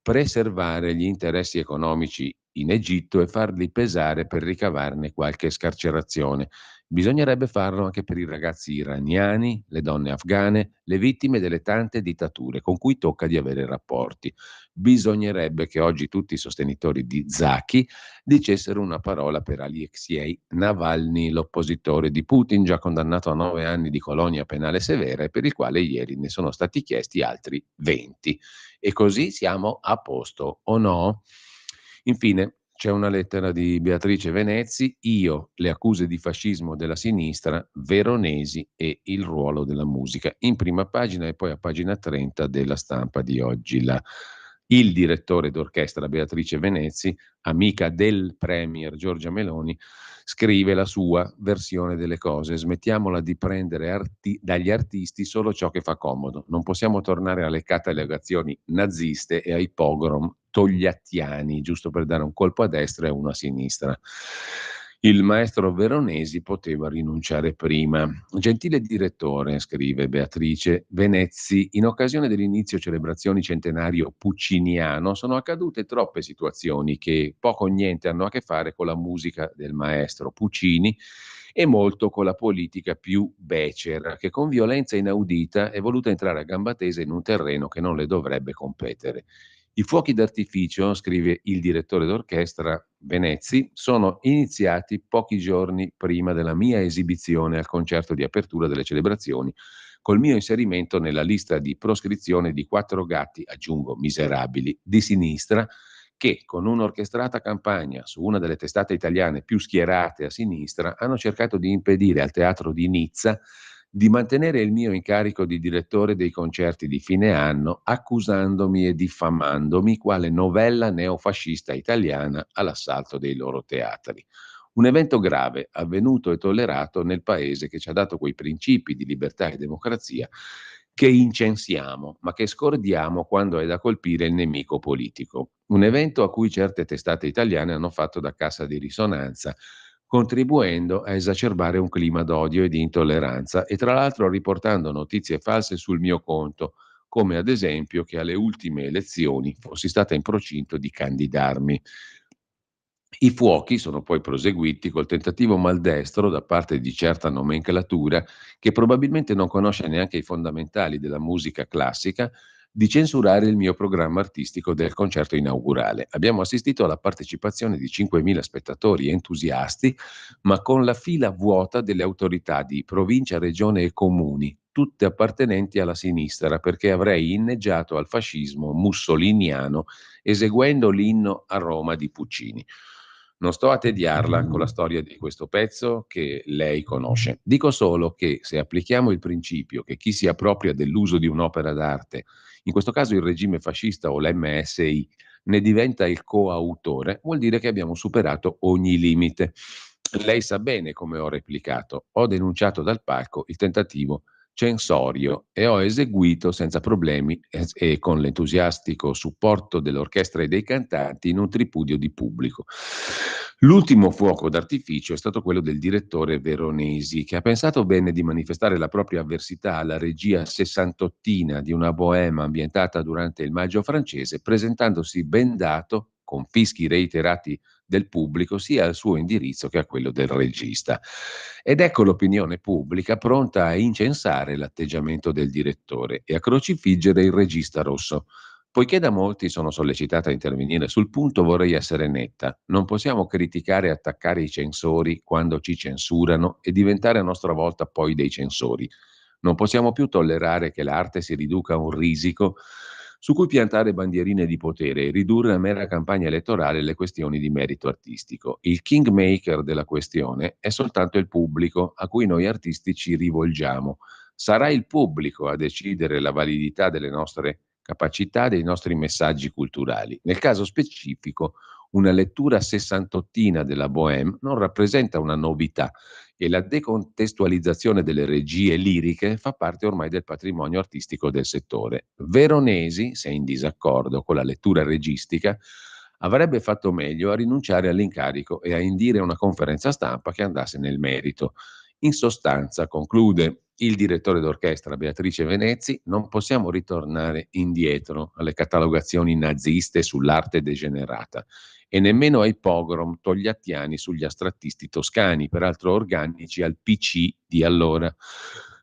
preservare gli interessi economici in Egitto e farli pesare per ricavarne qualche scarcerazione. Bisognerebbe farlo anche per i ragazzi iraniani, le donne afghane, le vittime delle tante dittature con cui tocca di avere rapporti. Bisognerebbe che oggi tutti i sostenitori di Zaki dicessero una parola per Alexei Navalny, l'oppositore di Putin, già condannato a 9 anni di colonia penale severa e per il quale ieri ne sono stati chiesti altri 20. E così siamo a posto, o no? Infine c'è una lettera di Beatrice Venezzi, io, le accuse di fascismo della sinistra, Veronesi e il ruolo della musica, in prima pagina e poi a pagina 30 della Stampa di oggi. Il direttore d'orchestra Beatrice Venezzi, amica del premier Giorgia Meloni, scrive la sua versione delle cose. Smettiamola di prendere dagli artisti solo ciò che fa comodo. Non possiamo tornare alle catalogazioni naziste e ai pogrom togliattiani, giusto per dare un colpo a destra e uno a sinistra. Il maestro Veronesi poteva rinunciare prima. Gentile direttore, scrive Beatrice Venezzi, in occasione dell'inizio celebrazioni centenario pucciniano sono accadute troppe situazioni che poco o niente hanno a che fare con la musica del maestro Puccini e molto con la politica più becera, che con violenza inaudita è voluta entrare a gamba tesa in un terreno che non le dovrebbe competere. I fuochi d'artificio, scrive il direttore d'orchestra Venezzi, sono iniziati pochi giorni prima della mia esibizione al concerto di apertura delle celebrazioni, col mio inserimento nella lista di proscrizione di 4 gatti, aggiungo miserabili, di sinistra, che con un'orchestrata campagna su una delle testate italiane più schierate a sinistra hanno cercato di impedire al teatro di Nizza di mantenere il mio incarico di direttore dei concerti di fine anno, accusandomi e diffamandomi quale novella neofascista italiana all'assalto dei loro teatri. Un evento grave, avvenuto e tollerato nel paese che ci ha dato quei principi di libertà e democrazia che incensiamo, ma che scordiamo quando è da colpire il nemico politico. Un evento a cui certe testate italiane hanno fatto da cassa di risonanza, contribuendo a esacerbare un clima d'odio e di intolleranza e tra l'altro riportando notizie false sul mio conto, come ad esempio che alle ultime elezioni fossi stata in procinto di candidarmi. I fuochi sono poi proseguiti col tentativo maldestro da parte di certa nomenclatura, che probabilmente non conosce neanche i fondamentali della musica classica, di censurare il mio programma artistico del concerto inaugurale. Abbiamo assistito alla partecipazione di 5.000 spettatori entusiasti, ma con la fila vuota delle autorità di provincia, regione e comuni, tutte appartenenti alla sinistra, perché avrei inneggiato al fascismo mussoliniano eseguendo l'inno a Roma di Puccini. Non sto a tediarla con la storia di questo pezzo che lei conosce. Dico solo che se applichiamo il principio che chi si appropria dell'uso di un'opera d'arte, in questo caso il regime fascista o l'MSI, ne diventa il coautore, vuol dire che abbiamo superato ogni limite. Lei sa bene come ho replicato. Ho denunciato dal palco il tentativo censorio e ho eseguito senza problemi e con l'entusiastico supporto dell'orchestra e dei cantanti in un tripudio di pubblico. L'ultimo fuoco d'artificio è stato quello del direttore Veronesi, che ha pensato bene di manifestare la propria avversità alla regia sessantottina di una bohème ambientata durante il Maggio francese, presentandosi bendato con fischi reiterati del pubblico sia al suo indirizzo che a quello del regista. Ed ecco l'opinione pubblica pronta a incensare l'atteggiamento del direttore e a crocifiggere il regista rosso. Poiché da molti sono sollecitata a intervenire sul punto, vorrei essere netta. Non possiamo criticare e attaccare i censori quando ci censurano e diventare a nostra volta poi dei censori. Non possiamo più tollerare che l'arte si riduca a un risico su cui piantare bandierine di potere e ridurre a mera campagna elettorale le questioni di merito artistico. Il kingmaker della questione è soltanto il pubblico a cui noi artisti ci rivolgiamo. Sarà il pubblico a decidere la validità delle nostre capacità, dei nostri messaggi culturali. Nel caso specifico, una lettura sessantottina della Bohème non rappresenta una novità e la decontestualizzazione delle regie liriche fa parte ormai del patrimonio artistico del settore. Veronesi, se in disaccordo con la lettura registica, avrebbe fatto meglio a rinunciare all'incarico e a indire una conferenza stampa che andasse nel merito. In sostanza, conclude il direttore d'orchestra Beatrice Venezzi, non possiamo ritornare indietro alle catalogazioni naziste sull'arte degenerata e nemmeno ai pogrom togliattiani sugli astrattisti toscani, peraltro organici al PC di allora.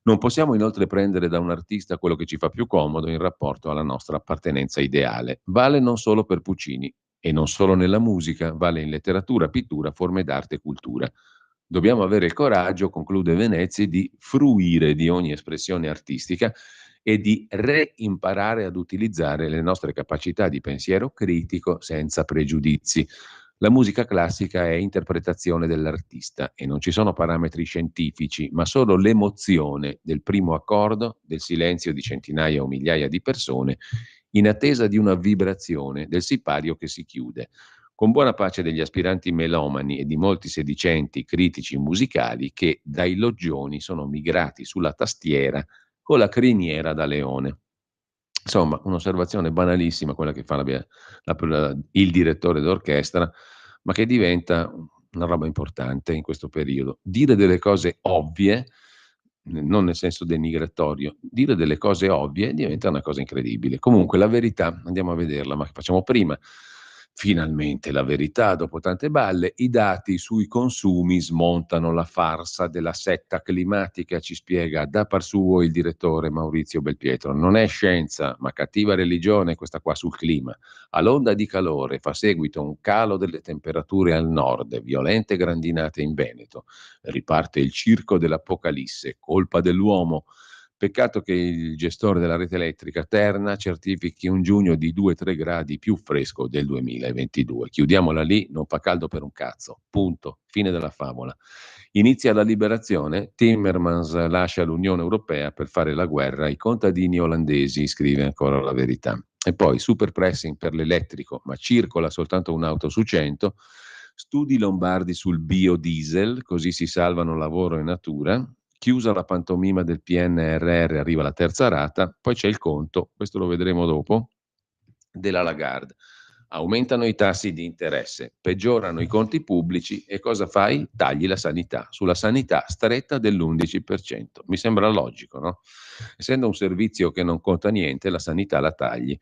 Non possiamo inoltre prendere da un artista quello che ci fa più comodo in rapporto alla nostra appartenenza ideale. Vale non solo per Puccini e non solo nella musica, vale in letteratura, pittura, forme d'arte e cultura. Dobbiamo avere il coraggio, conclude Venezzi, di fruire di ogni espressione artistica e di reimparare ad utilizzare le nostre capacità di pensiero critico senza pregiudizi. La musica classica è interpretazione dell'artista e non ci sono parametri scientifici, ma solo l'emozione del primo accordo, del silenzio di centinaia o migliaia di persone, in attesa di una vibrazione del sipario che si chiude. Con buona pace degli aspiranti melomani e di molti sedicenti critici musicali che dai loggioni sono migrati sulla tastiera con la criniera da leone. Insomma, un'osservazione banalissima quella che fa il direttore d'orchestra, ma che diventa una roba importante in questo periodo. Dire delle cose ovvie, non nel senso denigratorio, dire delle cose ovvie diventa una cosa incredibile. Comunque la verità, andiamo a vederla, ma facciamo prima. Finalmente la verità, dopo tante balle, i dati sui consumi smontano la farsa della setta climatica, ci spiega da par suo il direttore Maurizio Belpietro. Non è scienza, ma cattiva religione questa qua sul clima. All'onda di calore fa seguito un calo delle temperature al nord, violente grandinate in Veneto. Riparte il circo dell'Apocalisse, colpa dell'uomo. Peccato che il gestore della rete elettrica Terna certifichi un giugno di 2-3 gradi più fresco del 2022. Chiudiamola lì, non fa caldo per un cazzo. Punto. Fine della favola. Inizia la liberazione, Timmermans lascia l'Unione Europea per fare la guerra ai contadini olandesi, scrive ancora La Verità. E poi super pressing per l'elettrico, ma circola soltanto un'auto su 100, studi lombardi sul biodiesel, così si salvano lavoro e natura. Chiusa la pantomima del PNRR, arriva la terza rata, poi c'è il conto, questo lo vedremo dopo, della Lagarde. Aumentano i tassi di interesse, peggiorano i conti pubblici e cosa fai? Tagli la sanità. Sulla sanità stretta dell'11%. Mi sembra logico, no? Essendo un servizio che non conta niente, la sanità la tagli.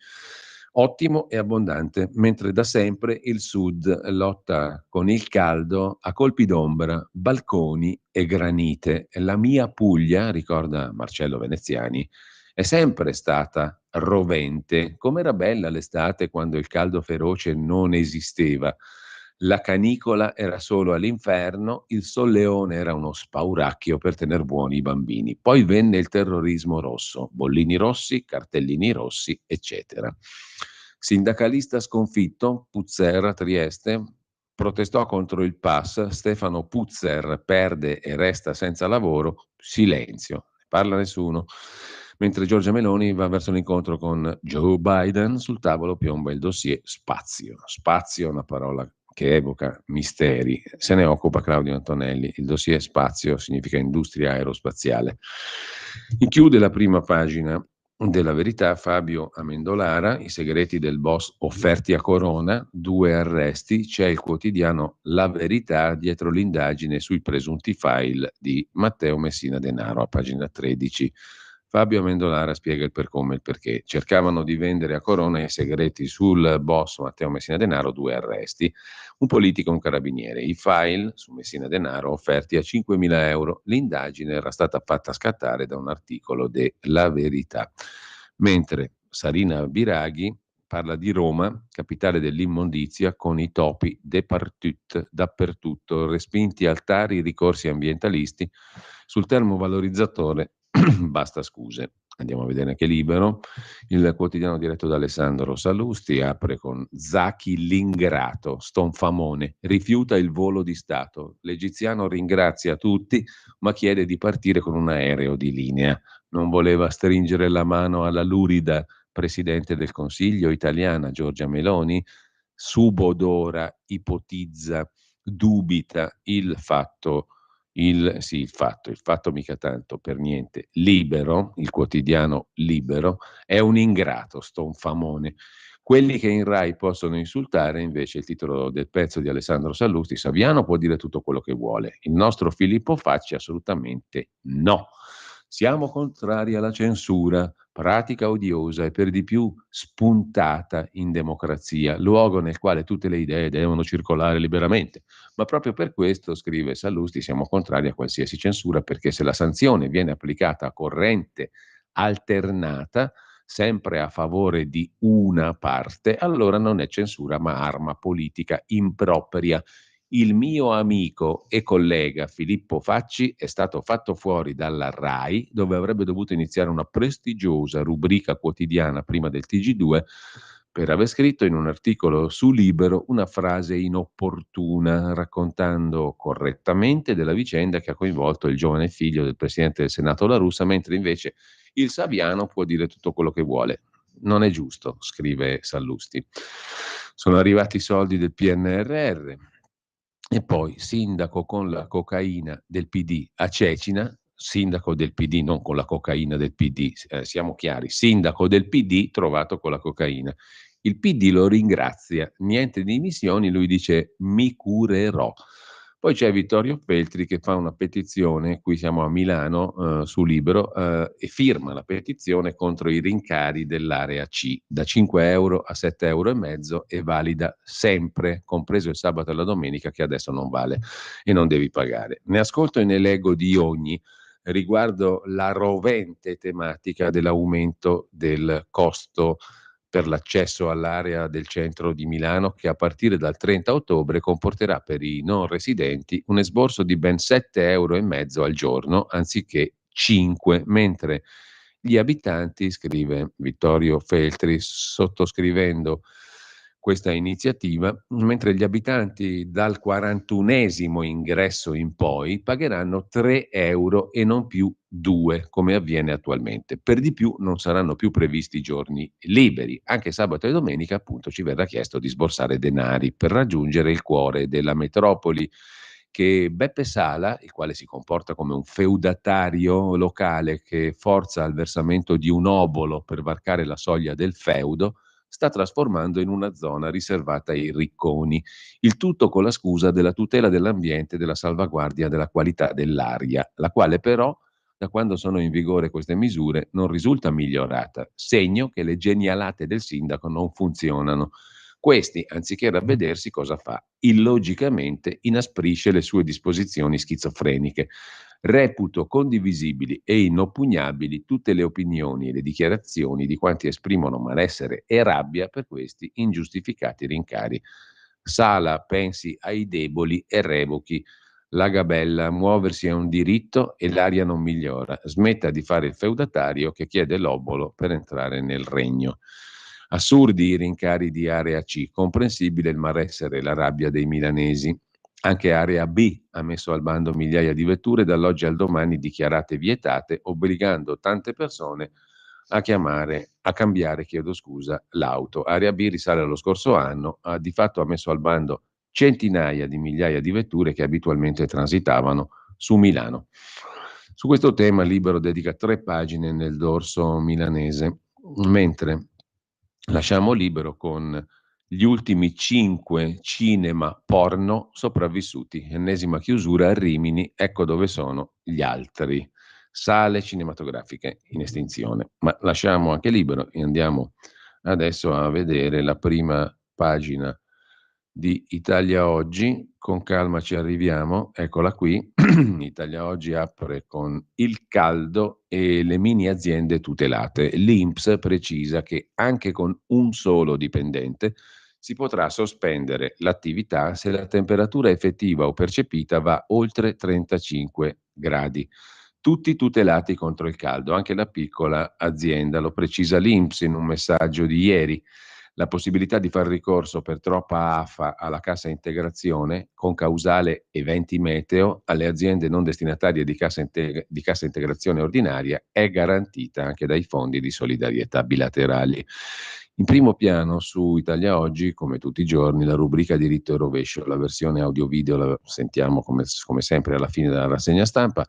Ottimo e abbondante, mentre da sempre il Sud lotta con il caldo a colpi d'ombra, balconi e granite. La mia Puglia, ricorda Marcello Veneziani, è sempre stata rovente. Com'era bella l'estate quando il caldo feroce non esisteva. La canicola era solo all'inferno, il solleone era uno spauracchio per tener buoni i bambini. Poi venne il terrorismo rosso, bollini rossi, cartellini rossi, eccetera. Sindacalista sconfitto, Puzzer a Trieste, protestò contro il pass, Stefano Puzzer perde e resta senza lavoro, silenzio, ne parla nessuno. Mentre Giorgia Meloni va verso l'incontro con Joe Biden, sul tavolo piomba il dossier spazio. Spazio è una parola che evoca misteri. Se ne occupa Claudio Antonelli. Il dossier spazio significa industria aerospaziale. Chiude la prima pagina della Verità Fabio Amendolara, i segreti del boss offerti a Corona, 2 arresti, c'è il quotidiano La Verità dietro l'indagine sui presunti file di Matteo Messina Denaro, a pagina 13. Fabio Amendolara spiega il per come e il perché. Cercavano di vendere a Corona i segreti sul boss Matteo Messina Denaro, 2 arresti, un politico e un carabiniere. I file su Messina Denaro offerti a 5.000 euro. L'indagine era stata fatta scattare da un articolo de La Verità. Mentre Sarina Biraghi parla di Roma, capitale dell'immondizia, con i topi dappertutto, respinti altari, ricorsi ambientalisti, sul termovalorizzatore basta scuse. Andiamo a vedere anche Libero. Il quotidiano diretto da Alessandro Sallusti apre con Zaki l'ingrato, stonfamone, rifiuta il volo di Stato. L'egiziano ringrazia tutti, ma chiede di partire con un aereo di linea. Non voleva stringere la mano alla lurida Presidente del Consiglio italiana Giorgia Meloni, subodora, ipotizza, dubita il fatto mica tanto per niente, Libero, il quotidiano Libero, è un ingrato, stonfamone. Quelli che in Rai possono insultare, invece, il titolo del pezzo di Alessandro Sallusti, Saviano può dire tutto quello che vuole, il nostro Filippo Facci assolutamente no. Siamo contrari alla censura, pratica odiosa e per di più spuntata in democrazia, luogo nel quale tutte le idee devono circolare liberamente. Ma proprio per questo, scrive Sallusti, siamo contrari a qualsiasi censura, perché se la sanzione viene applicata a corrente alternata, sempre a favore di una parte, allora non è censura ma arma politica impropria. Il mio amico e collega Filippo Facci è stato fatto fuori dalla RAI, dove avrebbe dovuto iniziare una prestigiosa rubrica quotidiana prima del TG2, per aver scritto in un articolo su Libero una frase inopportuna, raccontando correttamente della vicenda che ha coinvolto il giovane figlio del Presidente del Senato La Russa, mentre invece il Saviano può dire tutto quello che vuole. Non è giusto, scrive Sallusti. Sono arrivati i soldi del PNRR. E poi sindaco con la cocaina del PD a Cecina, sindaco del PD non con la cocaina del PD, siamo chiari, sindaco del PD trovato con la cocaina. Il PD lo ringrazia, niente di dimissioni, lui dice mi curerò. Poi c'è Vittorio Feltri che fa una petizione, qui siamo a Milano, su Libero, e firma la petizione contro i rincari dell'area C, da 5 euro a 7,5 euro e valida sempre, compreso il sabato e la domenica, che adesso non vale e non devi pagare. Ne ascolto e ne leggo di ogni riguardo la rovente tematica dell'aumento del costo per l'accesso all'area del centro di Milano, che a partire dal 30 ottobre comporterà per i non residenti un esborso di ben 7,5 euro al giorno, anziché 5, mentre gli abitanti, scrive Vittorio Feltri, sottoscrivendo questa iniziativa, mentre gli abitanti dal 41esimo ingresso in poi pagheranno 3 euro e non più 2, come avviene attualmente. Per di più non saranno più previsti giorni liberi. Anche sabato e domenica, appunto, ci verrà chiesto di sborsare denari per raggiungere il cuore della metropoli, che Beppe Sala, il quale si comporta come un feudatario locale che forza al versamento di un obolo per varcare la soglia del feudo, sta trasformando in una zona riservata ai ricconi, il tutto con la scusa della tutela dell'ambiente e della salvaguardia della qualità dell'aria, la quale però, da quando sono in vigore queste misure, non risulta migliorata, segno che le genialate del sindaco non funzionano. Questi, anziché ravvedersi, cosa fa? Illogicamente inasprisce le sue disposizioni schizofreniche. Reputo condivisibili e inoppugnabili tutte le opinioni e le dichiarazioni di quanti esprimono malessere e rabbia per questi ingiustificati rincari. Sala pensi ai deboli e revochi la gabella, muoversi è un diritto e l'aria non migliora. Smetta di fare il feudatario che chiede l'obolo per entrare nel regno. Assurdi i rincari di area C, comprensibile il malessere e la rabbia dei milanesi. Anche area B ha messo al bando migliaia di vetture dall'oggi al domani dichiarate vietate, obbligando tante persone a cambiare, l'auto. Area B risale allo scorso anno, di fatto ha messo al bando centinaia di migliaia di vetture che abitualmente transitavano su Milano. Su questo tema Libero dedica 3 pagine nel dorso milanese, mentre lasciamo Libero con gli ultimi 5 cinema porno sopravvissuti. Ennesima chiusura a Rimini, ecco dove sono gli altri. Sale cinematografiche in estinzione. Ma lasciamo anche Libero e andiamo adesso a vedere la prima pagina di Italia Oggi. Con calma ci arriviamo, eccola qui. Italia Oggi apre con il caldo e le mini aziende tutelate. L'INPS precisa che anche con un solo dipendente si potrà sospendere l'attività se la temperatura effettiva o percepita va oltre 35 gradi. Tutti tutelati contro il caldo, anche la piccola azienda, lo precisa l'INPS in un messaggio di ieri. La possibilità di far ricorso per troppa AFA alla cassa integrazione con causale eventi meteo alle aziende non destinatarie di cassa integrazione ordinaria è garantita anche dai fondi di solidarietà bilaterali. In primo piano su Italia Oggi, come tutti i giorni, la rubrica diritto e rovescio, la versione audio-video la sentiamo come sempre alla fine della rassegna stampa.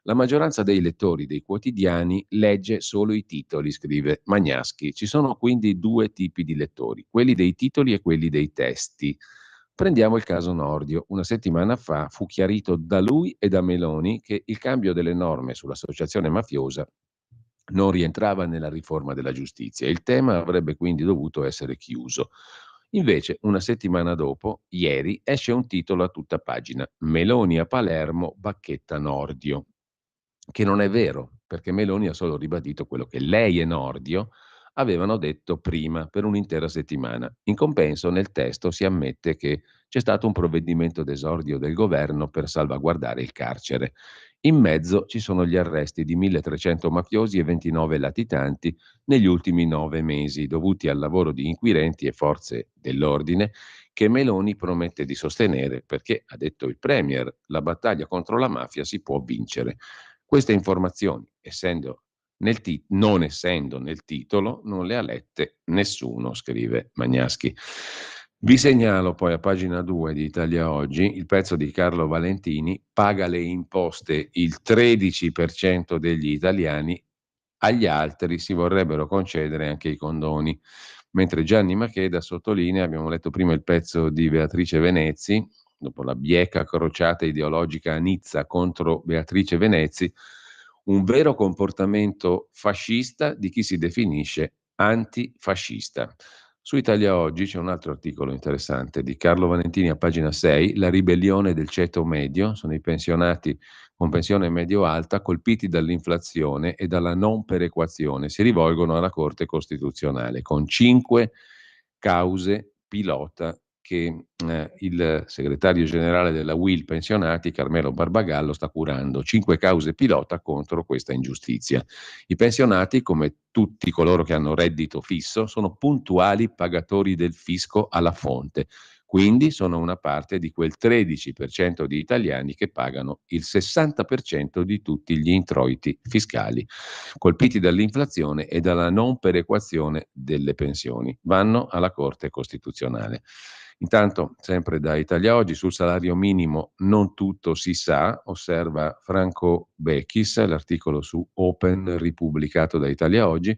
La maggioranza dei lettori dei quotidiani legge solo i titoli, scrive Magnaschi. Ci sono quindi 2 tipi di lettori, quelli dei titoli e quelli dei testi. Prendiamo il caso Nordio. Una settimana fa fu chiarito da lui e da Meloni che il cambio delle norme sull'associazione mafiosa non rientrava nella riforma della giustizia. Il tema avrebbe quindi dovuto essere chiuso. Invece, una settimana dopo, ieri, esce un titolo a tutta pagina: Meloni a Palermo bacchetta Nordio. Che non è vero, perché Meloni ha solo ribadito quello che lei e Nordio avevano detto prima per un'intera settimana. In compenso, nel testo si ammette che c'è stato un provvedimento d'esordio del governo per salvaguardare il carcere. In mezzo ci sono gli arresti di 1.300 mafiosi e 29 latitanti negli ultimi 9 mesi, dovuti al lavoro di inquirenti e forze dell'ordine che Meloni promette di sostenere perché, ha detto il Premier, la battaglia contro la mafia si può vincere. Queste informazioni, non essendo nel titolo, non le ha lette nessuno, scrive Magnaschi. Vi segnalo poi a pagina 2 di Italia Oggi il pezzo di Carlo Valentini: paga le imposte il 13% degli italiani, agli altri si vorrebbero concedere anche i condoni. Mentre Gianni Macheda sottolinea, abbiamo letto prima il pezzo di Beatrice Venezzi, dopo la bieca crociata ideologica a Nizza contro Beatrice Venezzi, un vero comportamento fascista di chi si definisce antifascista. Su Italia Oggi c'è un altro articolo interessante di Carlo Valentini a pagina 6, la ribellione del ceto medio, sono i pensionati con pensione medio-alta colpiti dall'inflazione e dalla non perequazione, si rivolgono alla Corte Costituzionale con 5 cause pilota che il segretario generale della UIL Pensionati, Carmelo Barbagallo, sta curando 5 cause pilota contro questa ingiustizia. I pensionati, come tutti coloro che hanno reddito fisso, sono puntuali pagatori del fisco alla fonte, quindi sono una parte di quel 13% di italiani che pagano il 60% di tutti gli introiti fiscali, colpiti dall'inflazione e dalla non perequazione delle pensioni. Vanno alla Corte Costituzionale. Intanto, sempre da Italia Oggi, sul salario minimo non tutto si sa, osserva Franco Bechis, l'articolo su Open ripubblicato da Italia Oggi.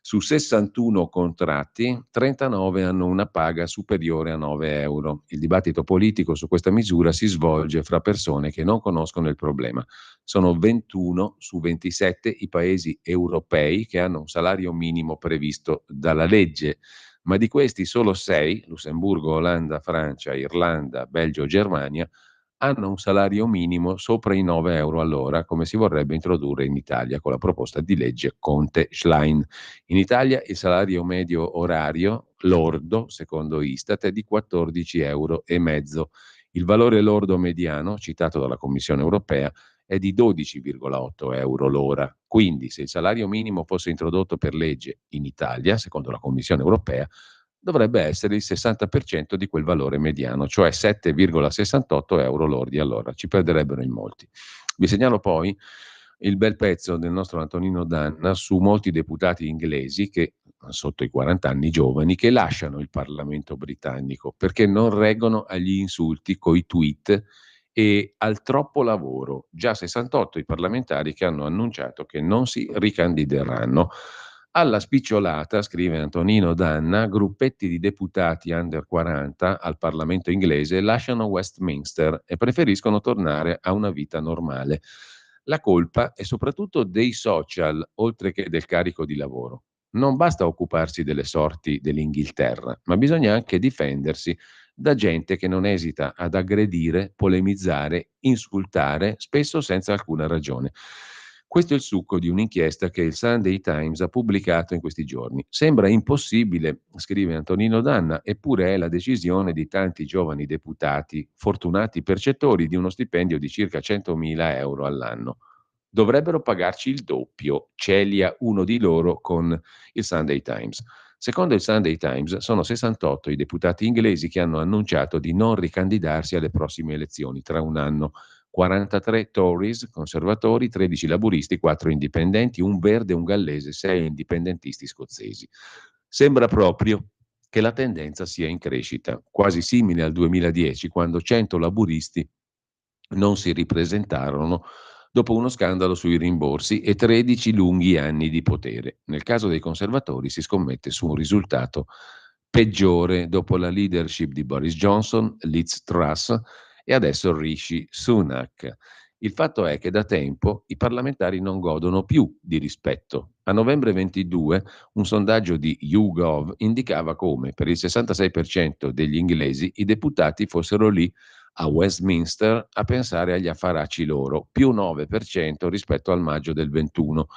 Su 61 contratti, 39 hanno una paga superiore a 9 euro. Il dibattito politico su questa misura si svolge fra persone che non conoscono il problema. Sono 21 su 27 i paesi europei che hanno un salario minimo previsto dalla legge, ma di questi solo 6, Lussemburgo, Olanda, Francia, Irlanda, Belgio, Germania, hanno un salario minimo sopra i 9 euro all'ora, come si vorrebbe introdurre in Italia con la proposta di legge Conte-Schlein. In Italia il salario medio orario lordo, secondo Istat, è di 14,5 euro. Il valore lordo mediano, citato dalla Commissione europea, è di 12,8 euro l'ora. Quindi, se il salario minimo fosse introdotto per legge in Italia, secondo la Commissione europea, dovrebbe essere il 60% di quel valore mediano, cioè 7,68 euro lordi all'ora. Ci perderebbero in molti. Vi segnalo poi il bel pezzo del nostro Antonino Danna su molti deputati inglesi che, sotto i 40 anni giovani, che lasciano il Parlamento britannico perché non reggono agli insulti coi tweet e al troppo lavoro. Già 68 i parlamentari che hanno annunciato che non si ricandideranno. Alla spicciolata, scrive Antonino Danna, gruppetti di deputati under 40 al Parlamento inglese lasciano Westminster e preferiscono tornare a una vita normale. La colpa è soprattutto dei social, oltre che del carico di lavoro. Non basta occuparsi delle sorti dell'Inghilterra, ma bisogna anche difendersi da gente che non esita ad aggredire, polemizzare, insultare, spesso senza alcuna ragione. Questo è il succo di un'inchiesta che il Sunday Times ha pubblicato in questi giorni. Sembra impossibile, scrive Antonino Danna, eppure è la decisione di tanti giovani deputati, fortunati percettori di uno stipendio di circa 100.000 euro all'anno. Dovrebbero pagarci il doppio, celia uno di loro con il Sunday Times. Secondo il Sunday Times sono 68 i deputati inglesi che hanno annunciato di non ricandidarsi alle prossime elezioni tra un anno. 43 Tories, conservatori, 13 laburisti, 4 indipendenti, un verde, un gallese, 6 indipendentisti scozzesi. Sembra proprio che la tendenza sia in crescita, quasi simile al 2010, quando 100 laburisti non si ripresentarono dopo uno scandalo sui rimborsi e 13 lunghi anni di potere. Nel caso dei conservatori si scommette su un risultato peggiore dopo la leadership di Boris Johnson, Liz Truss e adesso Rishi Sunak. Il fatto è che da tempo i parlamentari non godono più di rispetto. A novembre 22 un sondaggio di YouGov indicava come per il 66% degli inglesi i deputati fossero lì a Westminster a pensare agli affaracci loro, più 9% rispetto al maggio del 21,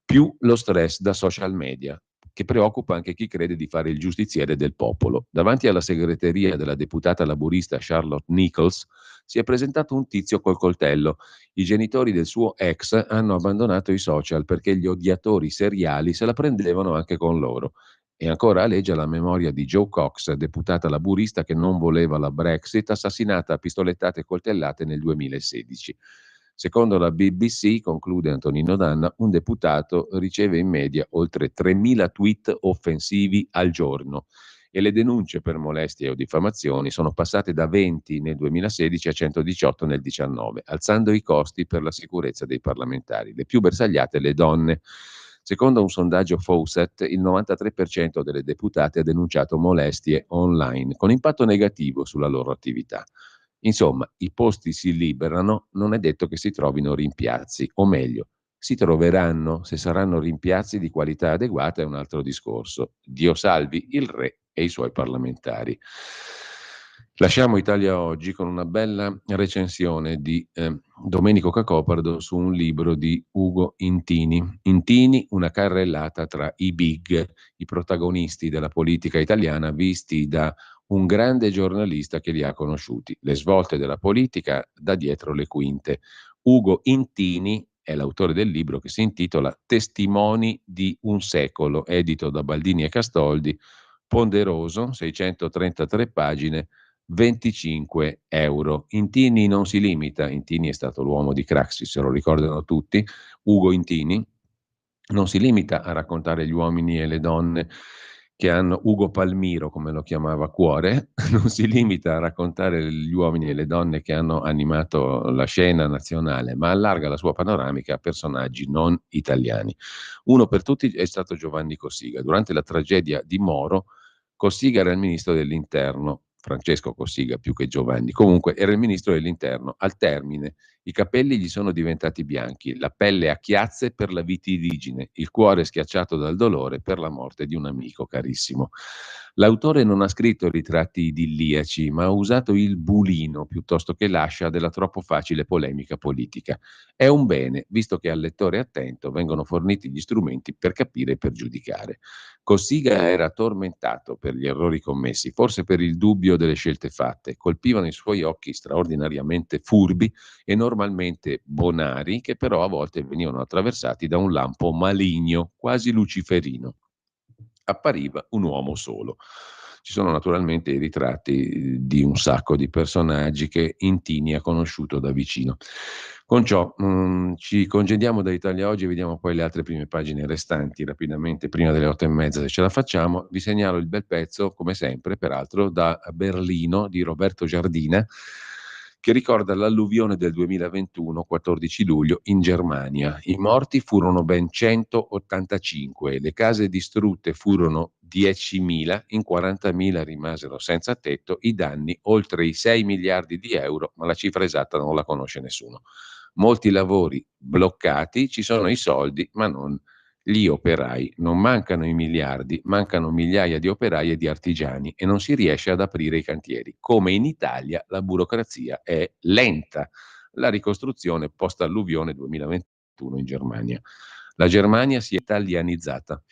più lo stress da social media, che preoccupa anche chi crede di fare il giustiziere del popolo. Davanti alla segreteria della deputata laburista Charlotte Nichols si è presentato un tizio col coltello. I genitori del suo ex hanno abbandonato i social perché gli odiatori seriali se la prendevano anche con loro. E ancora aleggia la memoria di Jo Cox, deputata laburista che non voleva la Brexit, assassinata a pistolettate e coltellate nel 2016. Secondo la BBC, conclude Antonino Danna, un deputato riceve in media oltre 3.000 tweet offensivi al giorno e le denunce per molestie o diffamazioni sono passate da 20 nel 2016 a 118 nel 2019, alzando i costi per la sicurezza dei parlamentari. Le più bersagliate le donne. Secondo un sondaggio Fawcett, il 93% delle deputate ha denunciato molestie online, con impatto negativo sulla loro attività. Insomma, i posti si liberano, non è detto che si trovino rimpiazzi, o meglio, si troveranno, se saranno rimpiazzi di qualità adeguata è un altro discorso. Dio salvi il re e i suoi parlamentari. Lasciamo Italia Oggi con una bella recensione di Domenico Cacopardo su un libro di Ugo Intini. Intini, una carrellata tra i big, i protagonisti della politica italiana visti da un grande giornalista che li ha conosciuti. Le svolte della politica da dietro le quinte. Ugo Intini è l'autore del libro che si intitola Testimoni di un secolo, edito da Baldini e Castoldi, ponderoso, 633 pagine, 25 euro. Intini non si limita, Intini è stato l'uomo di Craxi, se lo ricordano tutti, Ugo Intini, non si limita a raccontare gli uomini e le donne che hanno Ugo Palmiro, come lo chiamava Cuore, non si limita a raccontare gli uomini e le donne che hanno animato la scena nazionale, ma allarga la sua panoramica a personaggi non italiani. Uno per tutti è stato Giovanni Cossiga. Durante la tragedia di Moro, Cossiga era il ministro dell'interno, Francesco Cossiga più che Giovanni, comunque era il ministro dell'interno. Al termine i capelli gli sono diventati bianchi, la pelle a chiazze per la vitiligine, il cuore schiacciato dal dolore per la morte di un amico carissimo. L'autore non ha scritto ritratti idilliaci, ma ha usato il bulino piuttosto che l'ascia della troppo facile polemica politica. È un bene, visto che al lettore attento vengono forniti gli strumenti per capire e per giudicare. Cossiga era tormentato per gli errori commessi, forse per il dubbio delle scelte fatte. Colpivano i suoi occhi straordinariamente furbi e normalmente bonari, che però a volte venivano attraversati da un lampo maligno, quasi luciferino. Appariva un uomo solo. Ci sono naturalmente i ritratti di un sacco di personaggi che Intini ha conosciuto da vicino. Con ciò ci congediamo da Italia Oggi e vediamo poi le altre prime pagine restanti rapidamente, prima delle 8:30 se ce la facciamo. Vi segnalo il bel pezzo, come sempre, peraltro, da Berlino di Roberto Giardina, che ricorda l'alluvione del 2021, 14 luglio, in Germania. I morti furono ben 185, le case distrutte furono 10.000, in 40.000 rimasero senza tetto, i danni oltre i 6 miliardi di euro, ma la cifra esatta non la conosce nessuno. Molti lavori bloccati, ci sono i soldi, ma non gli operai. Non mancano i miliardi, mancano migliaia di operai e di artigiani e non si riesce ad aprire i cantieri. Come in Italia la burocrazia è lenta. La ricostruzione post-alluvione 2021 in Germania. La Germania si è italianizzata.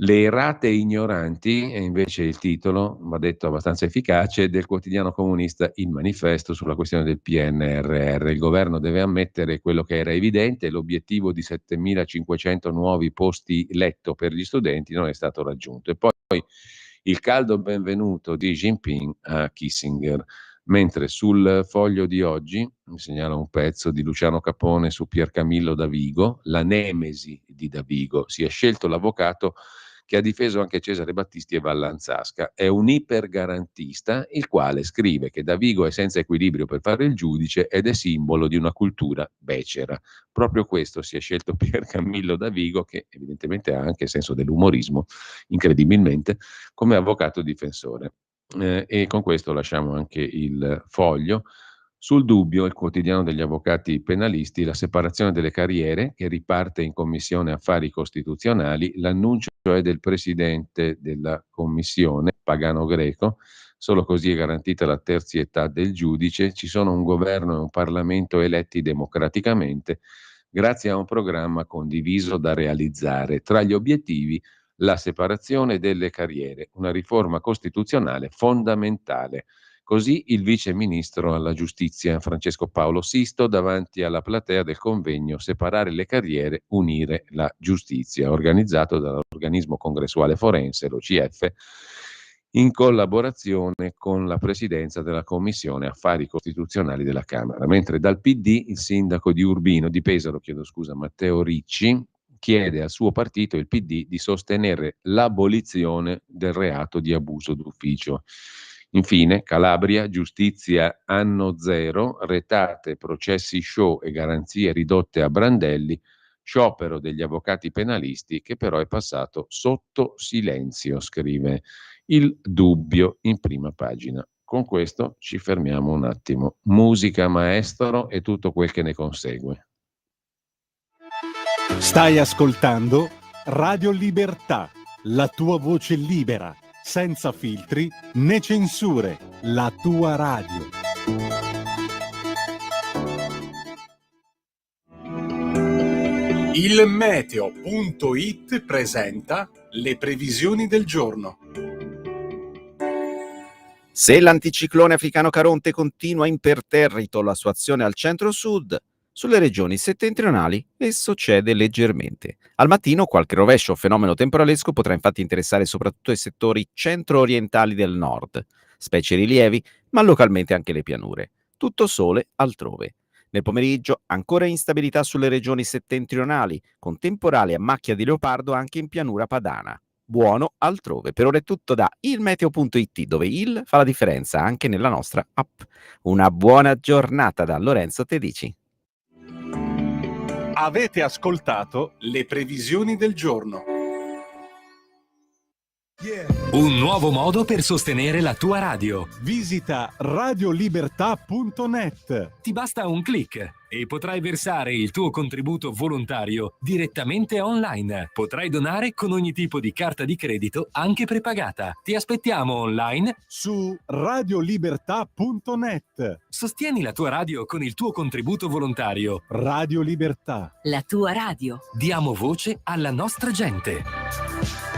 Le errate ignoranti è invece il titolo, va detto abbastanza efficace, del quotidiano comunista Il Manifesto sulla questione del PNRR. Il governo deve ammettere quello che era evidente: l'obiettivo di 7.500 nuovi posti letto per gli studenti non è stato raggiunto. E poi il caldo benvenuto di Jinping a Kissinger. Mentre sul Foglio di oggi mi segnala un pezzo di Luciano Capone su Piercamillo Davigo, la nemesi di Davigo. Si è scelto l'avvocato che ha difeso anche Cesare Battisti e Vallanzasca. È un ipergarantista, il quale scrive che Davigo è senza equilibrio per fare il giudice ed è simbolo di una cultura becera. Proprio questo si è scelto Piercamillo Davigo, che evidentemente ha anche senso dell'umorismo, incredibilmente, come avvocato difensore. E con questo lasciamo anche il Foglio. Sul Dubbio, il quotidiano degli avvocati penalisti, la separazione delle carriere che riparte in Commissione Affari Costituzionali, l'annuncio è del presidente della Commissione, Pagano Greco, solo così è garantita la terzietà del giudice, ci sono un governo e un Parlamento eletti democraticamente grazie a un programma condiviso da realizzare. Tra gli obiettivi la separazione delle carriere, una riforma costituzionale fondamentale. Così il vice ministro alla giustizia Francesco Paolo Sisto davanti alla platea del convegno Separare le carriere, unire la giustizia, organizzato dall'organismo congressuale forense, l'OCF, in collaborazione con la presidenza della Commissione Affari Costituzionali della Camera. Mentre dal PD il sindaco di Pesaro, Matteo Ricci, chiede al suo partito, il PD, di sostenere l'abolizione del reato di abuso d'ufficio. Infine, Calabria, giustizia anno zero, retate, processi show e garanzie ridotte a brandelli, sciopero degli avvocati penalisti che però è passato sotto silenzio, scrive il Dubbio in prima pagina. Con questo ci fermiamo un attimo. Musica, maestro, e tutto quel che ne consegue. Stai ascoltando Radio Libertà, la tua voce libera, senza filtri né censure, la tua radio. Il meteo.it presenta le previsioni del giorno. Se l'anticiclone africano Caronte continua imperterrito la sua azione al centro-sud, sulle regioni settentrionali esso cede leggermente. Al mattino qualche rovescio o fenomeno temporalesco potrà infatti interessare soprattutto i settori centro-orientali del nord, specie i rilievi, ma localmente anche le pianure. Tutto sole altrove. Nel pomeriggio ancora instabilità sulle regioni settentrionali, con temporale a macchia di leopardo anche in pianura padana. Buono altrove. Per ora è tutto da ilmeteo.it, dove il fa la differenza anche nella nostra app. Una buona giornata da Lorenzo Tedici. Avete ascoltato le previsioni del giorno. Un nuovo modo per sostenere la tua radio. Visita radiolibertà.net. Ti basta un click e potrai versare il tuo contributo volontario direttamente online. Potrai donare con ogni tipo di carta di credito, anche prepagata. Ti aspettiamo online su radiolibertà.net. Sostieni la tua radio con il tuo contributo volontario. Radio Libertà. La tua radio. Diamo voce alla nostra gente.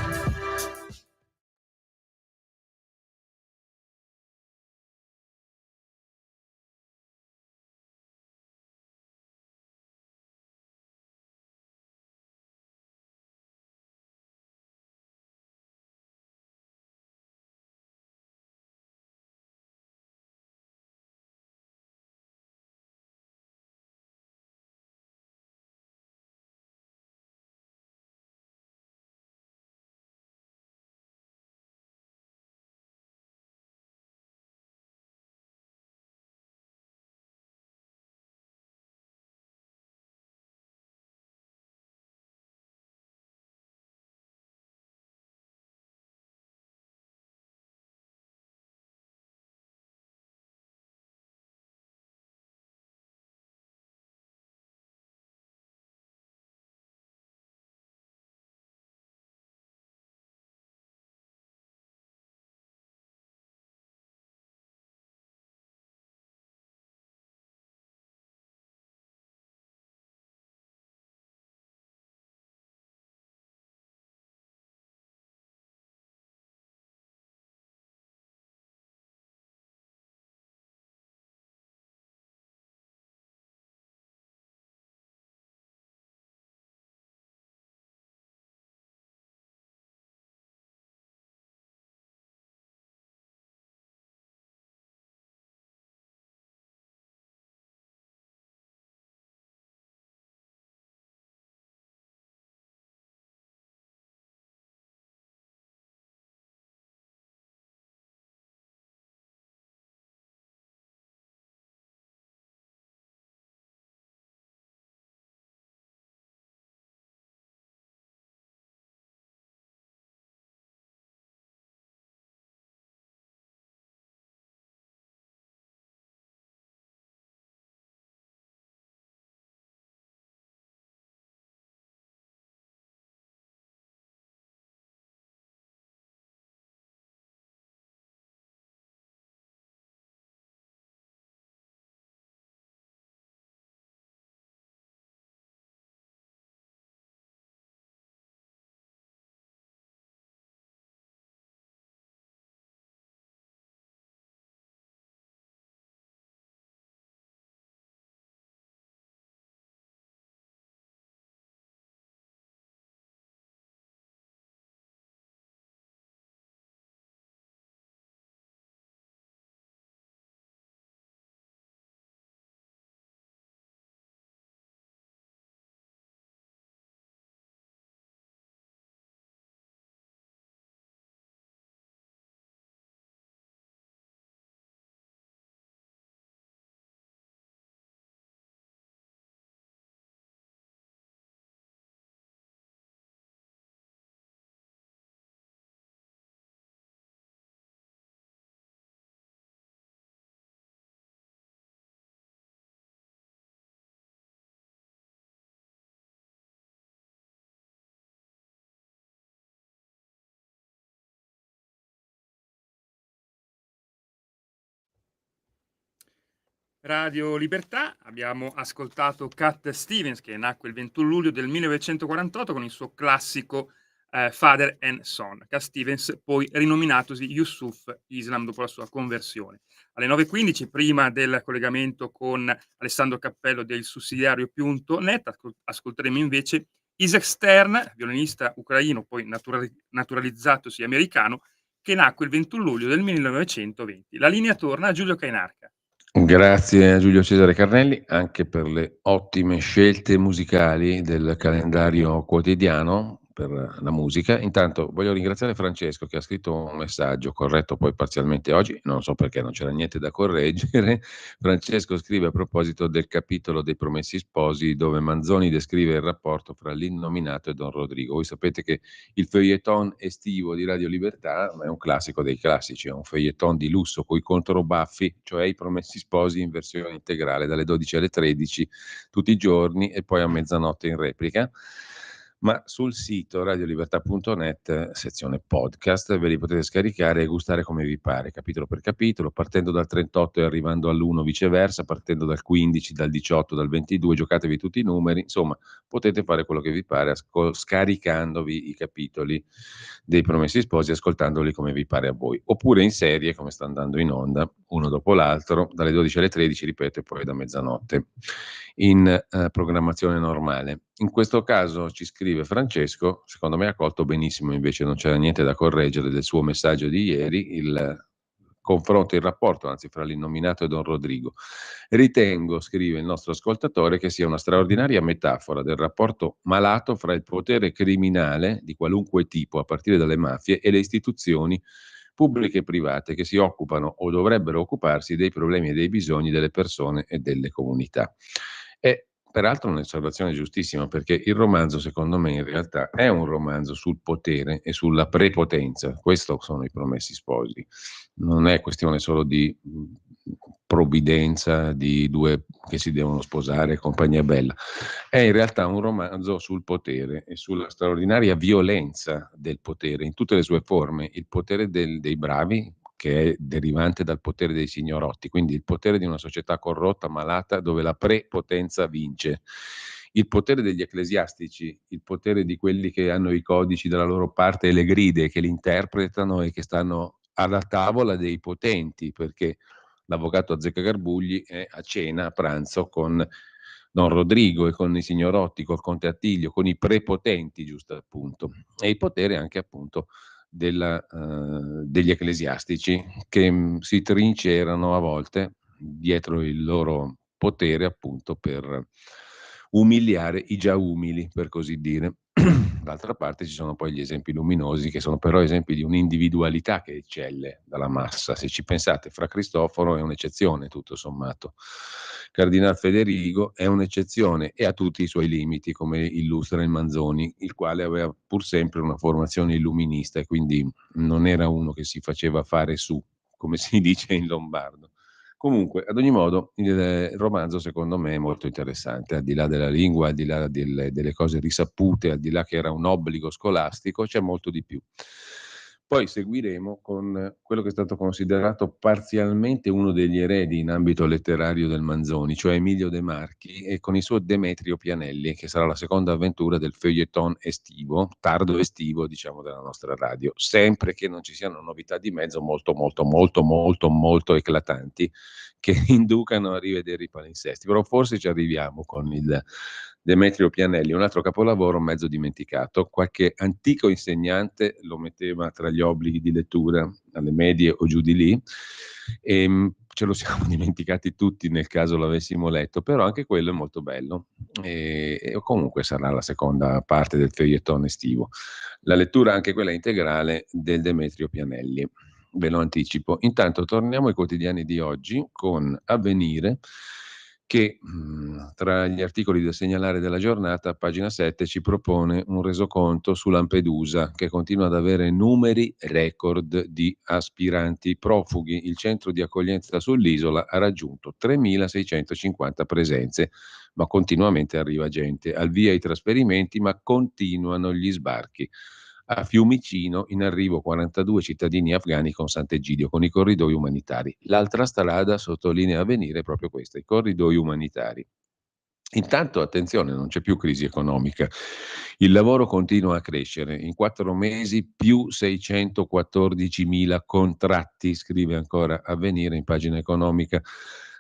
Radio Libertà, abbiamo ascoltato Cat Stevens che nacque il 21 luglio del 1948 con il suo classico Father and Son. Cat Stevens, poi rinominatosi Yusuf Islam dopo la sua conversione. Alle 9:15, prima del collegamento con Alessandro Cappello del sussidiario.net, ascolteremo invece Isaac Stern, violinista ucraino, poi naturalizzatosi americano, che nacque il 21 luglio del 1920. La linea torna a Giulio Cainarca. Grazie a Giulio Cesare Carnelli anche per le ottime scelte musicali del calendario quotidiano per la musica. Intanto voglio ringraziare Francesco che ha scritto un messaggio corretto poi parzialmente oggi, non so perché non c'era niente da correggere. Francesco scrive a proposito del capitolo dei Promessi Sposi dove Manzoni descrive il rapporto fra l'innominato e Don Rodrigo. Voi sapete che il feuilleton estivo di Radio Libertà è un classico dei classici, è un feuilleton di lusso coi controbaffi, cioè i Promessi Sposi in versione integrale dalle 12 alle 13 tutti i giorni e poi a mezzanotte in replica. Ma sul sito radiolibertà.net, sezione podcast, ve li potete scaricare e gustare come vi pare, capitolo per capitolo, partendo dal 38 e arrivando all'1 viceversa, partendo dal 15, dal 18, dal 22, giocatevi tutti i numeri, insomma potete fare quello che vi pare scaricandovi i capitoli dei Promessi Sposi, ascoltandoli come vi pare a voi, oppure in serie come sta andando in onda, uno dopo l'altro, dalle 12 alle 13, ripeto, e poi da mezzanotte in programmazione normale. In questo caso ci scrive Francesco, secondo me ha colto benissimo, invece non c'era niente da correggere del suo messaggio di ieri, il confronto, il rapporto anzi fra l'innominato e Don Rodrigo. Ritengo, scrive il nostro ascoltatore, che sia una straordinaria metafora del rapporto malato fra il potere criminale di qualunque tipo, a partire dalle mafie, e le istituzioni pubbliche e private che si occupano o dovrebbero occuparsi dei problemi e dei bisogni delle persone e delle comunità. È peraltro un'osservazione giustissima, perché il romanzo, secondo me, in realtà è un romanzo sul potere e sulla prepotenza. Questo sono i Promessi Sposi. Non è questione solo di provvidenza, di due che si devono sposare, compagnia bella. È in realtà un romanzo sul potere e sulla straordinaria violenza del potere in tutte le sue forme. Il potere dei bravi, che è derivante dal potere dei signorotti, quindi il potere di una società corrotta, malata, dove la prepotenza vince. Il potere degli ecclesiastici, il potere di quelli che hanno i codici dalla loro parte e le gride, che li interpretano e che stanno alla tavola dei potenti, perché l'avvocato Azzeccagarbugli è a cena, a pranzo, con Don Rodrigo e con i signorotti, col conte Attilio, con i prepotenti, giusto appunto. E il potere anche appunto degli ecclesiastici che si trincerano a volte dietro il loro potere appunto per umiliare i già umili, per così dire. D'altra parte ci sono poi gli esempi luminosi che sono però esempi di un'individualità che eccelle dalla massa. Se ci pensate, Fra Cristoforo è un'eccezione tutto sommato. Cardinal Federigo è un'eccezione e ha tutti i suoi limiti, come illustra il Manzoni, il quale aveva pur sempre una formazione illuminista e quindi non era uno che si faceva fare su, come si dice in lombardo. Comunque, ad ogni modo, il romanzo secondo me è molto interessante, al di là della lingua, al di là delle cose risapute, al di là che era un obbligo scolastico, c'è molto di più. Poi seguiremo con quello che è stato considerato parzialmente uno degli eredi in ambito letterario del Manzoni, cioè Emilio De Marchi, e con il suo Demetrio Pianelli, che sarà la seconda avventura del feuilleton estivo, tardo estivo, diciamo, della nostra radio, sempre che non ci siano novità di mezzo molto eclatanti che inducano a rivedere i palinsesti. Però forse ci arriviamo con il Demetrio Pianelli, un altro capolavoro mezzo dimenticato. Qualche antico insegnante lo metteva tra gli obblighi di lettura alle medie o giù di lì, e ce lo siamo dimenticati tutti nel caso l'avessimo letto, però anche quello è molto bello e comunque sarà la seconda parte del feuilleton estivo. La lettura anche quella integrale del Demetrio Pianelli. Ve lo anticipo. Intanto torniamo ai quotidiani di oggi con Avvenire, che tra gli articoli da segnalare della giornata, a pagina 7, ci propone un resoconto su Lampedusa, che continua ad avere numeri record di aspiranti profughi. Il centro di accoglienza sull'isola ha raggiunto 3.650 presenze, ma continuamente arriva gente. Al via i trasferimenti, ma continuano gli sbarchi. A Fiumicino in arrivo 42 cittadini afghani con Sant'Egidio, con i corridoi umanitari. L'altra strada, sottolinea Avvenire, è proprio questa, i corridoi umanitari. Intanto, attenzione, non c'è più crisi economica. Il lavoro continua a crescere. In 4 mesi più 614.000 contratti, scrive ancora Avvenire in pagina economica.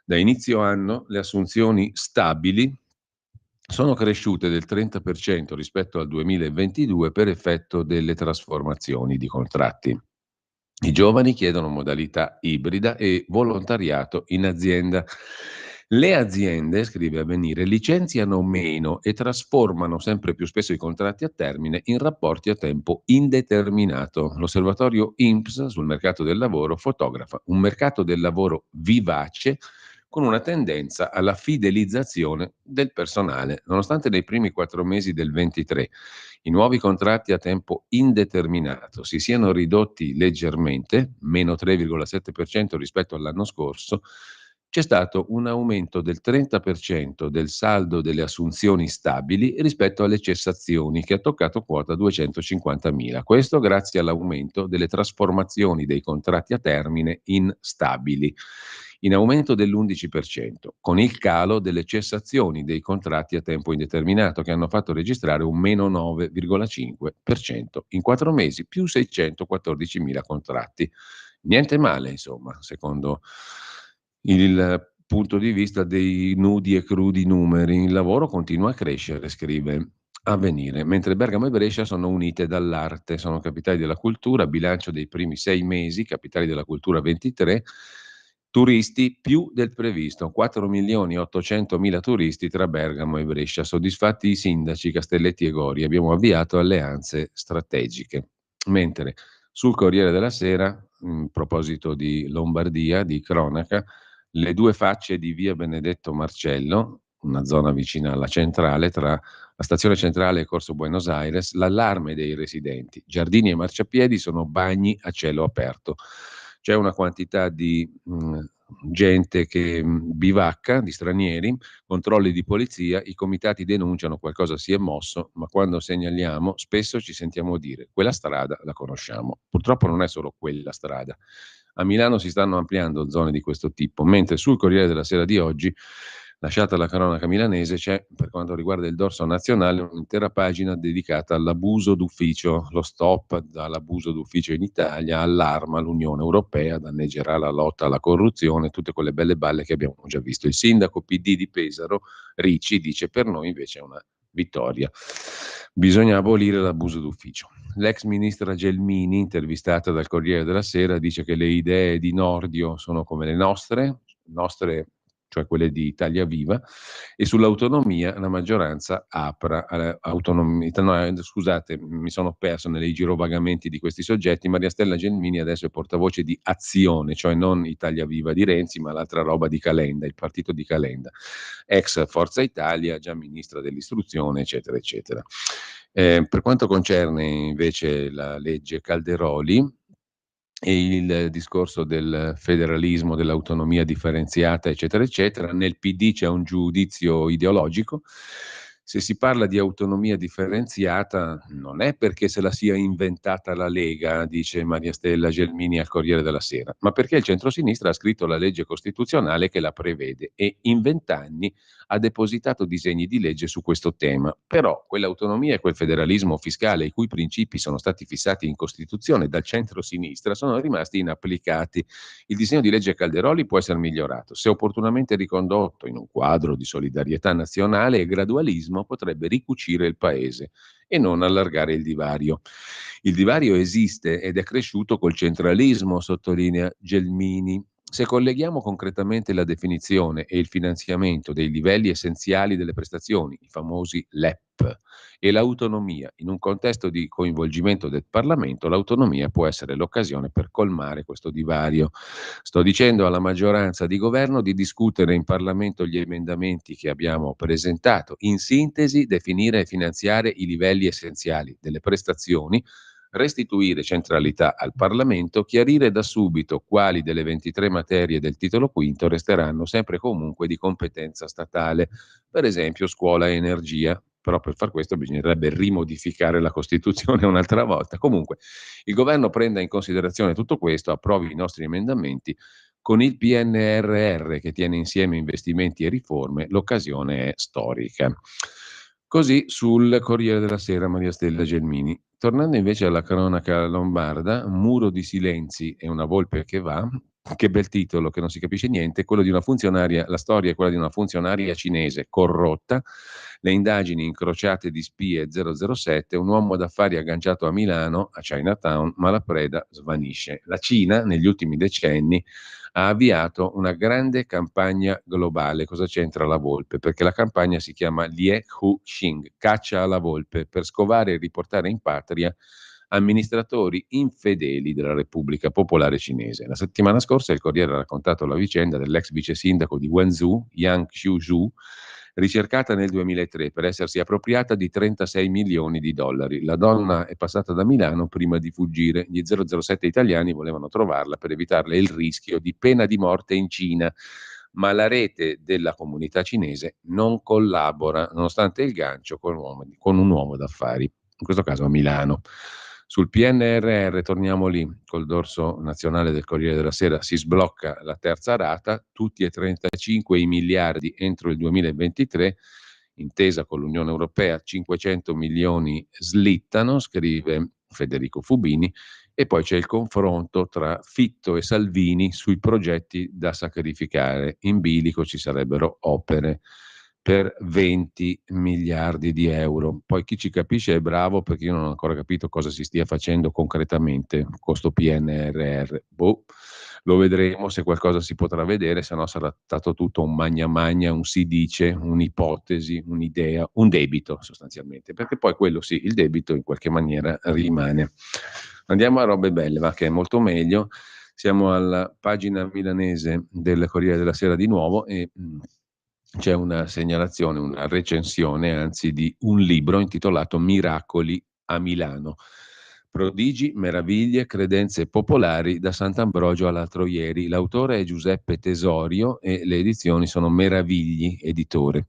Da inizio anno le assunzioni stabili sono cresciute del 30% rispetto al 2022 per effetto delle trasformazioni di contratti. I giovani chiedono modalità ibrida e volontariato in azienda. Le aziende, scrive Avvenire, licenziano meno e trasformano sempre più spesso i contratti a termine in rapporti a tempo indeterminato. L'osservatorio INPS sul mercato del lavoro fotografa un mercato del lavoro vivace con una tendenza alla fidelizzazione del personale. Nonostante nei primi 4 mesi del 23 i nuovi contratti a tempo indeterminato si siano ridotti leggermente, meno 3,7% rispetto all'anno scorso, c'è stato un aumento del 30% del saldo delle assunzioni stabili rispetto alle cessazioni, che ha toccato quota 250.000. Questo grazie all'aumento delle trasformazioni dei contratti a termine in stabili, in aumento dell'11%, con il calo delle cessazioni dei contratti a tempo indeterminato, che hanno fatto registrare un meno 9,5% in 4 mesi, più 614.000 contratti. Niente male, insomma, secondo il punto di vista dei nudi e crudi numeri. Il lavoro continua a crescere, scrive Avvenire, mentre Bergamo e Brescia sono unite dall'arte, sono capitali della cultura, bilancio dei primi 6 mesi, capitali della cultura 23, turisti più del previsto, 4.800.000 turisti tra Bergamo e Brescia, soddisfatti i sindaci Castelletti e Gori, abbiamo avviato alleanze strategiche. Mentre sul Corriere della Sera, in proposito di Lombardia, di cronaca, le 2 facce di via Benedetto Marcello, una zona vicina alla centrale, tra la stazione centrale e Corso Buenos Aires, l'allarme dei residenti. Giardini e marciapiedi sono bagni a cielo aperto. C'è una quantità di gente che bivacca, di stranieri, controlli di polizia, i comitati denunciano qualcosa si è mosso, ma quando segnaliamo spesso ci sentiamo dire quella strada la conosciamo. Purtroppo non è solo quella strada. A Milano si stanno ampliando zone di questo tipo, mentre sul Corriere della Sera di oggi, lasciata la cronaca milanese, c'è, per quanto riguarda il dorso nazionale, un'intera pagina dedicata all'abuso d'ufficio. Lo stop dall'abuso d'ufficio in Italia allarma l'Unione Europea, danneggerà la lotta alla corruzione, tutte quelle belle balle che abbiamo già visto. Il sindaco PD di Pesaro, Ricci, dice: per noi invece è una vittoria. Bisogna abolire l'abuso d'ufficio. L'ex ministra Gelmini, intervistata dal Corriere della Sera, dice che le idee di Nordio sono come le nostre, cioè quelle di Italia Viva, e sull'autonomia la maggioranza apra autonomia. No, scusate, mi sono perso nei girovagamenti di questi soggetti. Maria Stella Gelmini adesso è portavoce di Azione, cioè non Italia Viva di Renzi, ma l'altra roba di Calenda, il partito di Calenda, ex Forza Italia, già ministra dell'istruzione, eccetera, eccetera. Per quanto concerne invece la legge Calderoli e il discorso del federalismo, dell'autonomia differenziata, eccetera, eccetera, nel PD c'è un giudizio ideologico. Se si parla di autonomia differenziata non è perché se la sia inventata la Lega, dice Maria Stella Gelmini al Corriere della Sera, ma perché il centrosinistra ha scritto la legge costituzionale che la prevede e in 20 anni ha depositato disegni di legge su questo tema. Però quell'autonomia e quel federalismo fiscale, i cui principi sono stati fissati in Costituzione dal centro-sinistra, sono rimasti inapplicati. Il disegno di legge Calderoli può essere migliorato. Se opportunamente ricondotto in un quadro di solidarietà nazionale e gradualismo, potrebbe ricucire il Paese e non allargare il divario. Il divario esiste ed è cresciuto col centralismo, sottolinea Gelmini. Se colleghiamo concretamente la definizione e il finanziamento dei livelli essenziali delle prestazioni, i famosi LEP, e l'autonomia in un contesto di coinvolgimento del Parlamento, l'autonomia può essere l'occasione per colmare questo divario. Sto dicendo alla maggioranza di governo di discutere in Parlamento gli emendamenti che abbiamo presentato. In sintesi, definire e finanziare i livelli essenziali delle prestazioni, restituire centralità al Parlamento, chiarire da subito quali delle 23 materie del titolo quinto resteranno sempre e comunque di competenza statale, per esempio scuola e energia. Però per far questo bisognerebbe rimodificare la Costituzione un'altra volta. Comunque il governo prenda in considerazione tutto questo, approvi i nostri emendamenti, Con il PNRR che tiene insieme investimenti e riforme, l'occasione è storica. Così sul Corriere della Sera Maria Stella Gelmini. Tornando invece alla cronaca lombarda, un muro di silenzi e una volpe che va, che bel titolo che non si capisce niente, quello di una funzionaria, la storia è quella di una funzionaria cinese corrotta, le indagini incrociate di spie 007, un uomo d'affari agganciato a Milano, a Chinatown, ma la preda svanisce. La Cina negli ultimi decenni ha avviato una grande campagna globale. Cosa c'entra la volpe? Perché la campagna si chiama Lie Hu Xing, caccia alla volpe, per scovare e riportare in patria amministratori infedeli della Repubblica Popolare Cinese. La settimana scorsa il Corriere ha raccontato la vicenda dell'ex vice sindaco di Guangzhou, Yang Xiuzhu, ricercata nel 2003 per essersi appropriata di 36 milioni di dollari. La donna è passata da Milano prima di fuggire. Gli 007 italiani volevano trovarla per evitarle il rischio di pena di morte in Cina, ma la rete della comunità cinese non collabora, nonostante il gancio con un uomo d'affari, in questo caso a Milano. Sul PNRR, torniamo lì, col dorso nazionale del Corriere della Sera, si sblocca la terza rata, tutti e 35 i miliardi entro il 2023, intesa con l'Unione Europea, 500 milioni slittano, scrive Federico Fubini, e poi c'è il confronto tra Fitto e Salvini sui progetti da sacrificare. In bilico ci sarebbero opere per 20 miliardi di euro. Poi chi ci capisce è bravo, perché io non ho ancora capito cosa si stia facendo concretamente con sto PNRR. Lo vedremo, se qualcosa si potrà vedere, se no sarà stato tutto un magna magna, un si dice, un'ipotesi, un'idea, un debito sostanzialmente, perché poi quello sì, il debito in qualche maniera rimane. Andiamo a robe belle, va, che è molto meglio. Siamo alla pagina milanese del Corriere della Sera di nuovo e c'è una segnalazione, una recensione, anzi, di un libro intitolato Miracoli a Milano. Prodigi, meraviglie, credenze popolari da Sant'Ambrogio all'altro ieri. L'autore è Giuseppe Tesorio e le edizioni sono Meravigli, editore.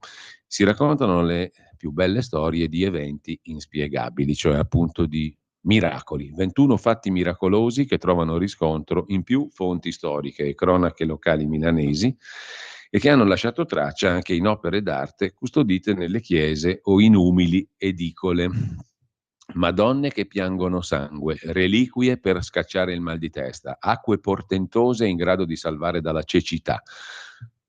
Si raccontano le più belle storie di eventi inspiegabili, cioè appunto di miracoli. 21 fatti miracolosi che trovano riscontro in più fonti storiche e cronache locali milanesi e che hanno lasciato traccia anche in opere d'arte custodite nelle chiese o in umili edicole. Madonne che piangono sangue, reliquie per scacciare il mal di testa, acque portentose in grado di salvare dalla cecità.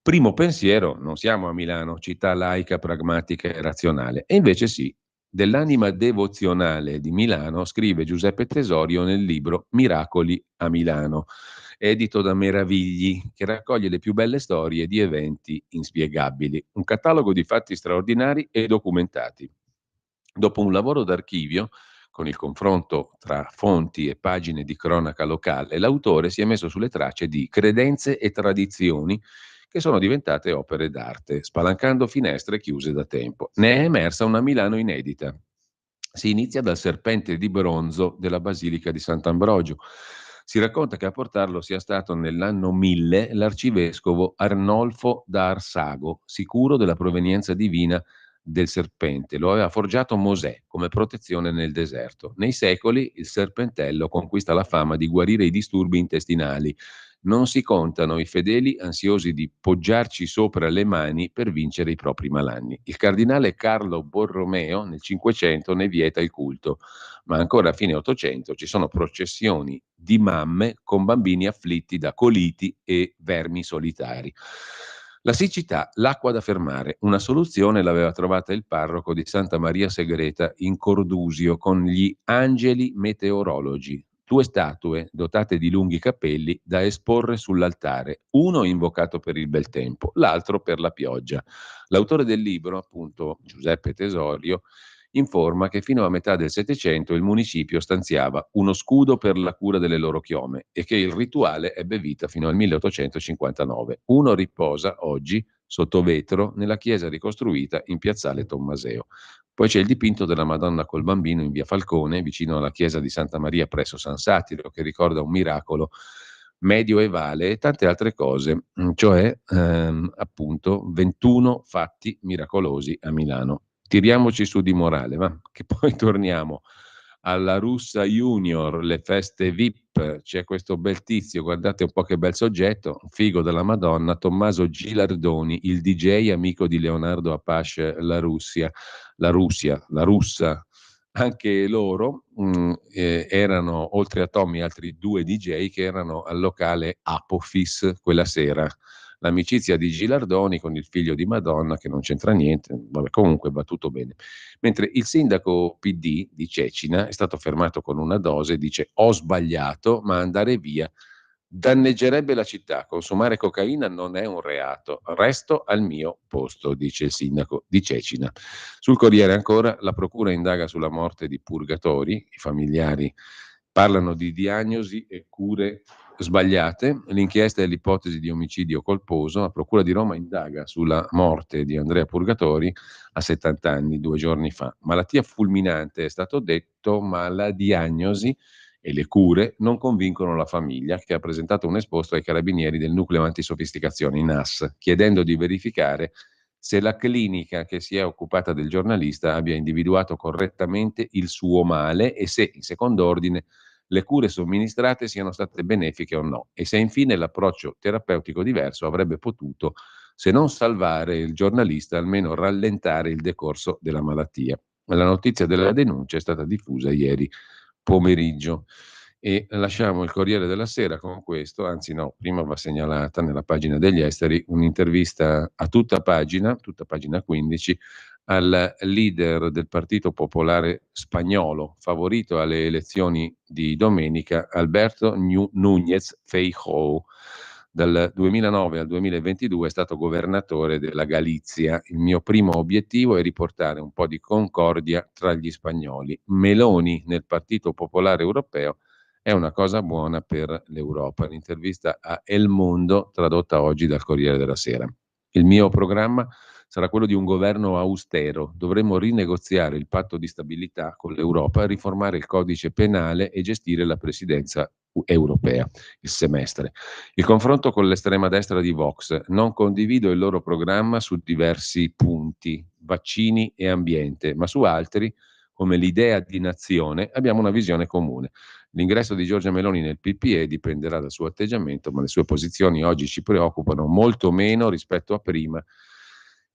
Primo pensiero, non siamo a Milano, città laica, pragmatica e razionale. E invece sì, dell'anima devozionale di Milano scrive Giuseppe Tesorio nel libro Miracoli a Milano, edito da Meravigli, che raccoglie le più belle storie di eventi inspiegabili. Un catalogo di fatti straordinari e documentati. Dopo un lavoro d'archivio, con il confronto tra fonti e pagine di cronaca locale, l'autore si è messo sulle tracce di credenze e tradizioni che sono diventate opere d'arte, spalancando finestre chiuse da tempo. Ne è emersa una Milano inedita. Si inizia dal serpente di bronzo della Basilica di Sant'Ambrogio. Si racconta che a portarlo sia stato nell'anno 1000 l'arcivescovo Arnolfo da Arsago, sicuro della provenienza divina del serpente. Lo aveva forgiato Mosè come protezione nel deserto. Nei secoli il serpentello conquista la fama di guarire i disturbi intestinali. Non si contano i fedeli ansiosi di poggiarci sopra le mani per vincere i propri malanni. Il cardinale Carlo Borromeo nel 500 ne vieta il culto, ma ancora a fine 800 ci sono processioni di mamme con bambini afflitti da coliti e vermi solitari. La siccità, l'acqua da fermare, una soluzione l'aveva trovata il parroco di Santa Maria Segreta in Cordusio con gli angeli meteorologi, 2 statue dotate di lunghi capelli da esporre sull'altare, uno invocato per il bel tempo, l'altro per la pioggia. L'autore del libro, appunto Giuseppe Tesorio, informa che fino a metà del Settecento il municipio stanziava uno scudo per la cura delle loro chiome e che il rituale ebbe vita fino al 1859. Uno riposa oggi sotto vetro nella chiesa ricostruita in piazzale Tommaseo. Poi c'è il dipinto della Madonna col bambino in via Falcone, vicino alla chiesa di Santa Maria presso San Satiro, che ricorda un miracolo medioevale e tante altre cose, cioè appunto 21 fatti miracolosi a Milano. Tiriamoci su di morale, ma che poi torniamo alla Russa Junior, le feste VIP, c'è questo bel tizio, guardate un po' che bel soggetto, figo della Madonna, Tommaso Gilardoni, il DJ amico di Leonardo Apache, la russa. Anche loro erano, oltre a Tommy, altri 2 DJ che erano al locale Apophis quella sera. L'amicizia di Gilardoni con il figlio di Madonna, che non c'entra niente, vabbè, comunque va tutto bene. Mentre il sindaco PD di Cecina è stato fermato con una dose, dice ho sbagliato, ma andare via danneggerebbe la città. Consumare cocaina non è un reato. Resto al mio posto, dice il sindaco di Cecina. Sul Corriere ancora, la procura indaga sulla morte di Purgatori, i familiari parlano di diagnosi e cure sbagliate, l'inchiesta è l'ipotesi di omicidio colposo, la procura di Roma indaga sulla morte di Andrea Purgatori a 70 anni, 2 giorni fa. Malattia fulminante è stato detto, ma la diagnosi e le cure non convincono la famiglia, che ha presentato un esposto ai carabinieri del nucleo antisofisticazione NAS, chiedendo di verificare se la clinica che si è occupata del giornalista abbia individuato correttamente il suo male e se, in secondo ordine, le cure somministrate siano state benefiche o no, e se infine l'approccio terapeutico diverso avrebbe potuto, se non salvare il giornalista, almeno rallentare il decorso della malattia. La notizia della denuncia è stata diffusa ieri pomeriggio. E lasciamo il Corriere della Sera con questo, anzi no, prima va segnalata nella pagina degli esteri un'intervista a tutta pagina 15, al leader del Partito Popolare spagnolo, favorito alle elezioni di domenica, Alberto Núñez Feijóo. Dal 2009 al 2022 è stato governatore della Galizia. Il mio primo obiettivo è riportare un po' di concordia tra gli spagnoli. Meloni nel Partito Popolare Europeo è una cosa buona per l'Europa. L'intervista a El Mundo, tradotta oggi dal Corriere della Sera. Il mio programma sarà quello di un governo austero. Dovremmo rinegoziare il patto di stabilità con l'Europa, riformare il codice penale e gestire la presidenza europea, il semestre. Il confronto con l'estrema destra di Vox. Non condivido il loro programma su diversi punti, vaccini e ambiente, ma su altri, come l'idea di nazione, abbiamo una visione comune. L'ingresso di Giorgia Meloni nel PPE dipenderà dal suo atteggiamento, ma le sue posizioni oggi ci preoccupano molto meno rispetto a prima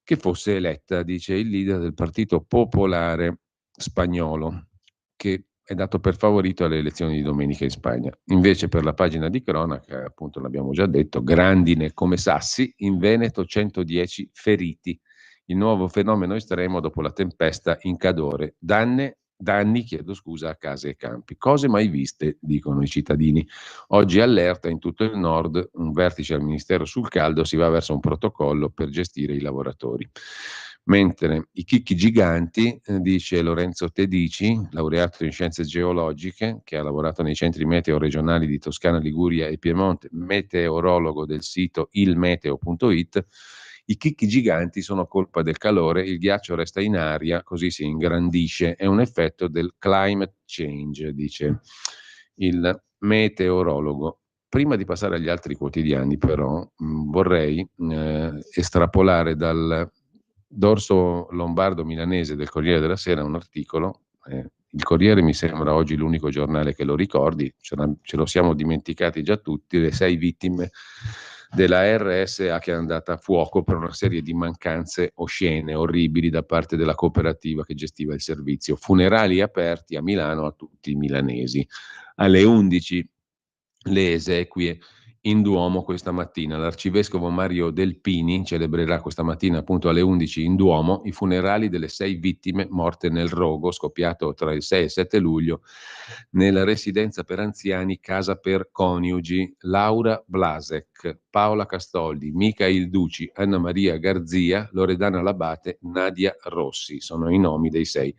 che fosse eletta, dice il leader del Partito Popolare spagnolo, che è dato per favorito alle elezioni di domenica in Spagna. Invece per la pagina di cronaca, appunto l'abbiamo già detto, grandine come sassi, in Veneto 110 feriti. Il nuovo fenomeno estremo dopo la tempesta in Cadore. Danni a case e campi. Cose mai viste, dicono i cittadini. Oggi allerta in tutto il nord, un vertice al Ministero sul caldo, si va verso un protocollo per gestire i lavoratori. Mentre i chicchi giganti, dice Lorenzo Tedici, laureato in scienze geologiche, che ha lavorato nei centri meteo regionali di Toscana, Liguria e Piemonte, meteorologo del sito ilmeteo.it, i chicchi giganti sono colpa del calore, il ghiaccio resta in aria, così si ingrandisce, è un effetto del climate change, dice il meteorologo. Prima di passare agli altri quotidiani, però, vorrei estrapolare dal dorso lombardo milanese del Corriere della Sera un articolo. Il Corriere mi sembra oggi l'unico giornale che lo ricordi, ce lo siamo dimenticati già tutti, le 6 vittime della RSA che è andata a fuoco per una serie di mancanze oscene, orribili da parte della cooperativa che gestiva il servizio. Funerali aperti a Milano a tutti i milanesi. Alle 11 le esequie in Duomo questa mattina. L'arcivescovo Mario Delpini celebrerà questa mattina appunto alle 11 in Duomo i funerali delle 6 vittime morte nel rogo scoppiato tra il 6 e il 7 luglio nella residenza per anziani Casa per Coniugi. Laura Blasek, Paola Castoldi, Michael Duci, Anna Maria Garzia, Loredana Labate, Nadia Rossi. Sono i nomi dei 6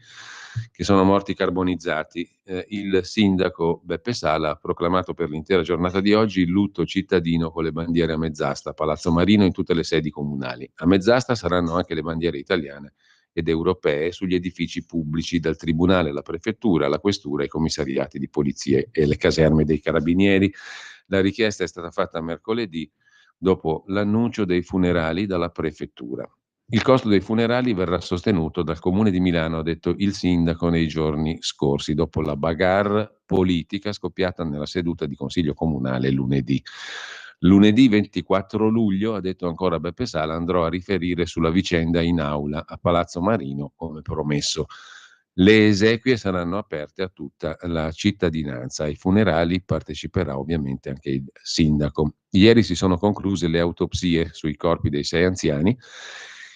che sono morti carbonizzati. Il sindaco Beppe Sala ha proclamato per l'intera giornata di oggi il lutto cittadino con le bandiere a mezz'asta, Palazzo Marino in tutte le sedi comunali. A mezz'asta saranno anche le bandiere italiane ed europee sugli edifici pubblici, dal Tribunale alla Prefettura, alla Questura, ai commissariati di polizia e le caserme dei Carabinieri. La richiesta è stata fatta mercoledì dopo l'annuncio dei funerali dalla Prefettura. Il costo dei funerali verrà sostenuto dal Comune di Milano, ha detto il sindaco nei giorni scorsi, dopo la bagarre politica scoppiata nella seduta di Consiglio Comunale lunedì. Lunedì 24 luglio, ha detto ancora Beppe Sala, andrò a riferire sulla vicenda in aula a Palazzo Marino, come promesso. Le esequie saranno aperte a tutta la cittadinanza. Ai funerali parteciperà ovviamente anche il sindaco. Ieri si sono concluse le autopsie sui corpi dei 6 anziani.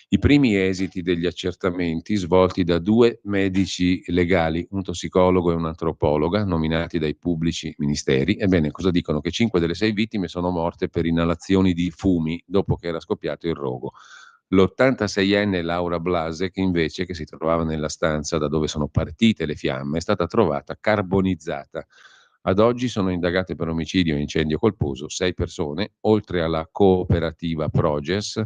I primi esiti degli accertamenti svolti da 2 medici legali, un tossicologo e un'antropologa, nominati dai pubblici ministeri. Ebbene, cosa dicono? Che 5 delle 6 vittime sono morte per inalazioni di fumi dopo che era scoppiato il rogo. L'86enne Laura Blasek, invece, che si trovava nella stanza da dove sono partite le fiamme, è stata trovata carbonizzata. Ad oggi sono indagate per omicidio e incendio colposo 6 persone, oltre alla cooperativa Proges,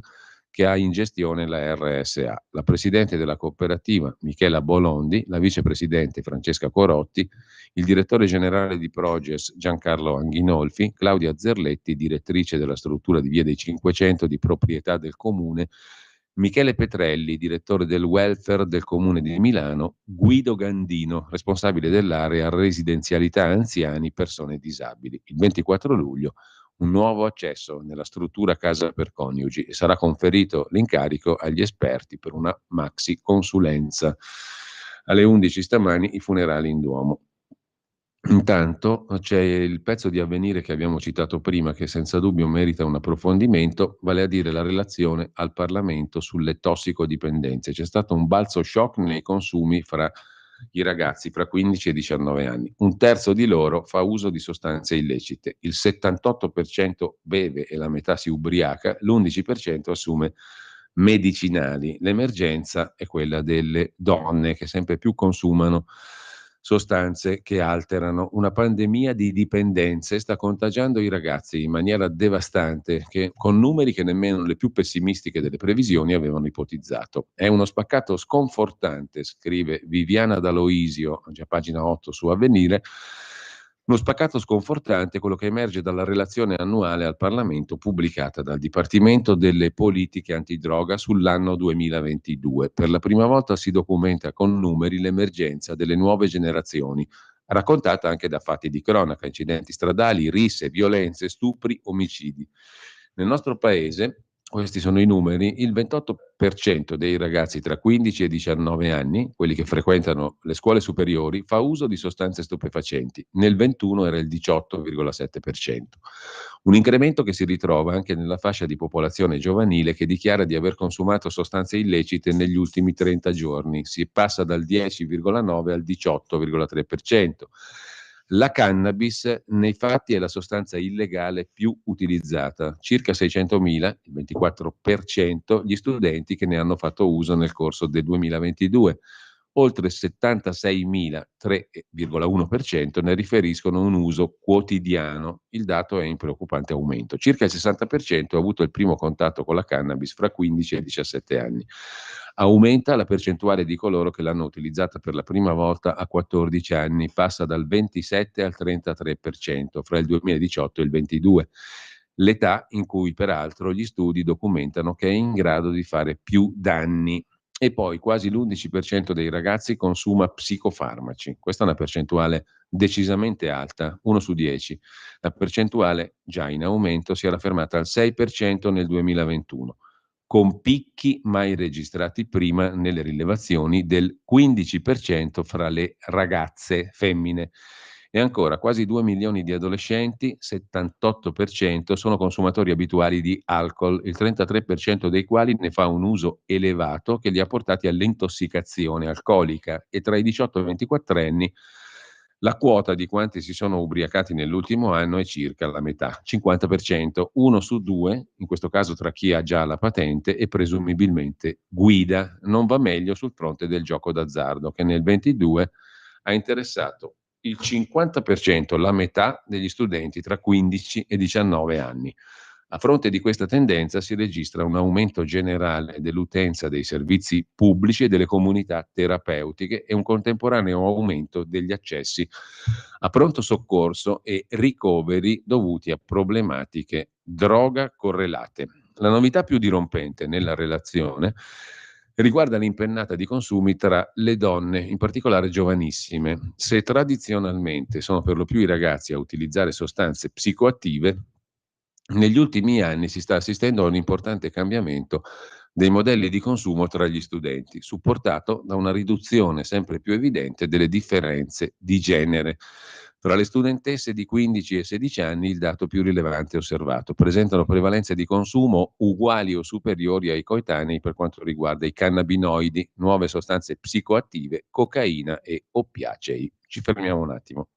che ha in gestione la RSA. La presidente della cooperativa, Michela Bolondi, la vicepresidente Francesca Corotti, il direttore generale di Proges, Giancarlo Anghinolfi, Claudia Zerletti, direttrice della struttura di Via dei 500 di proprietà del comune, Michele Petrelli, direttore del welfare del Comune di Milano, Guido Gandino, responsabile dell'area residenzialità anziani, persone disabili. Il 24 luglio un nuovo accesso nella struttura casa per coniugi e sarà conferito l'incarico agli esperti per una maxi consulenza. Alle 11 stamani i funerali in Duomo. Intanto c'è il pezzo di Avvenire che abbiamo citato prima, che senza dubbio merita un approfondimento, vale a dire la relazione al Parlamento sulle tossicodipendenze. C'è stato un balzo shock nei consumi fra i ragazzi fra 15 e 19 anni. Un terzo di loro fa uso di sostanze illecite, il 78% beve e la metà si ubriaca, l'11% assume medicinali. L'emergenza è quella delle donne che sempre più consumano sostanze che alterano. Una pandemia di dipendenze sta contagiando i ragazzi in maniera devastante, con numeri che nemmeno le più pessimistiche delle previsioni avevano ipotizzato. È uno spaccato sconfortante, scrive Viviana D'Aloisio, già pagina 8 su Avvenire. Uno spaccato sconfortante, quello che emerge dalla relazione annuale al Parlamento pubblicata dal Dipartimento delle Politiche Antidroga sull'anno 2022. Per la prima volta si documenta con numeri l'emergenza delle nuove generazioni, raccontata anche da fatti di cronaca, incidenti stradali, risse, violenze, stupri, omicidi. Nel nostro paese, questi sono i numeri, il 28% dei ragazzi tra 15 e 19 anni, quelli che frequentano le scuole superiori, fa uso di sostanze stupefacenti. Nel 21 era il 18,7%. Un incremento che si ritrova anche nella fascia di popolazione giovanile che dichiara di aver consumato sostanze illecite negli ultimi 30 giorni. Si passa dal 10,9 al 18,3%. La cannabis nei fatti è la sostanza illegale più utilizzata, circa 600.000, il 24%, gli studenti che ne hanno fatto uso nel corso del 2022. Oltre 76.000, 3,1%, ne riferiscono un uso quotidiano. Il dato è in preoccupante aumento. Circa il 60% ha avuto il primo contatto con la cannabis fra 15 e 17 anni. Aumenta la percentuale di coloro che l'hanno utilizzata per la prima volta a 14 anni, passa dal 27 al 33% fra il 2018 e il 2022. L'età in cui peraltro gli studi documentano che è in grado di fare più danni. E poi quasi l'11% dei ragazzi consuma psicofarmaci. Questa è una percentuale decisamente alta, 1 su 10. La percentuale, già in aumento, si era fermata al 6% nel 2021, con picchi mai registrati prima nelle rilevazioni del 15% fra le ragazze femmine. E ancora, quasi 2 milioni di adolescenti, 78%, sono consumatori abituali di alcol, il 33% dei quali ne fa un uso elevato che li ha portati all'intossicazione alcolica, e tra i 18 e i 24 anni la quota di quanti si sono ubriacati nell'ultimo anno è circa la metà, 50%, 1 su 2, in questo caso tra chi ha già la patente e presumibilmente guida. Non va meglio sul fronte del gioco d'azzardo, che nel 22 ha interessato il 50%, la metà degli studenti tra 15 e 19 anni. A fronte di questa tendenza si registra un aumento generale dell'utenza dei servizi pubblici e delle comunità terapeutiche e un contemporaneo aumento degli accessi a pronto soccorso e ricoveri dovuti a problematiche droga correlate. La novità più dirompente nella relazione riguarda l'impennata di consumi tra le donne, in particolare giovanissime. Se tradizionalmente sono per lo più i ragazzi a utilizzare sostanze psicoattive, negli ultimi anni si sta assistendo a un importante cambiamento dei modelli di consumo tra gli studenti, supportato da una riduzione sempre più evidente delle differenze di genere. Tra le studentesse di 15 e 16 anni il dato più rilevante osservato presentano prevalenze di consumo uguali o superiori ai coetanei per quanto riguarda i cannabinoidi, nuove sostanze psicoattive, cocaina e oppiacei. Ci fermiamo un attimo.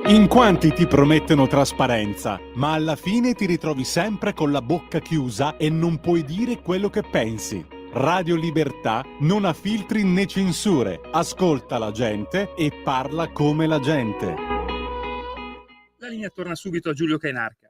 In quanti ti promettono trasparenza, ma alla fine ti ritrovi sempre con la bocca chiusa e non puoi dire quello che pensi. Radio Libertà non ha filtri né censure, ascolta la gente e parla come la gente. La linea torna subito a Giulio Cainarca.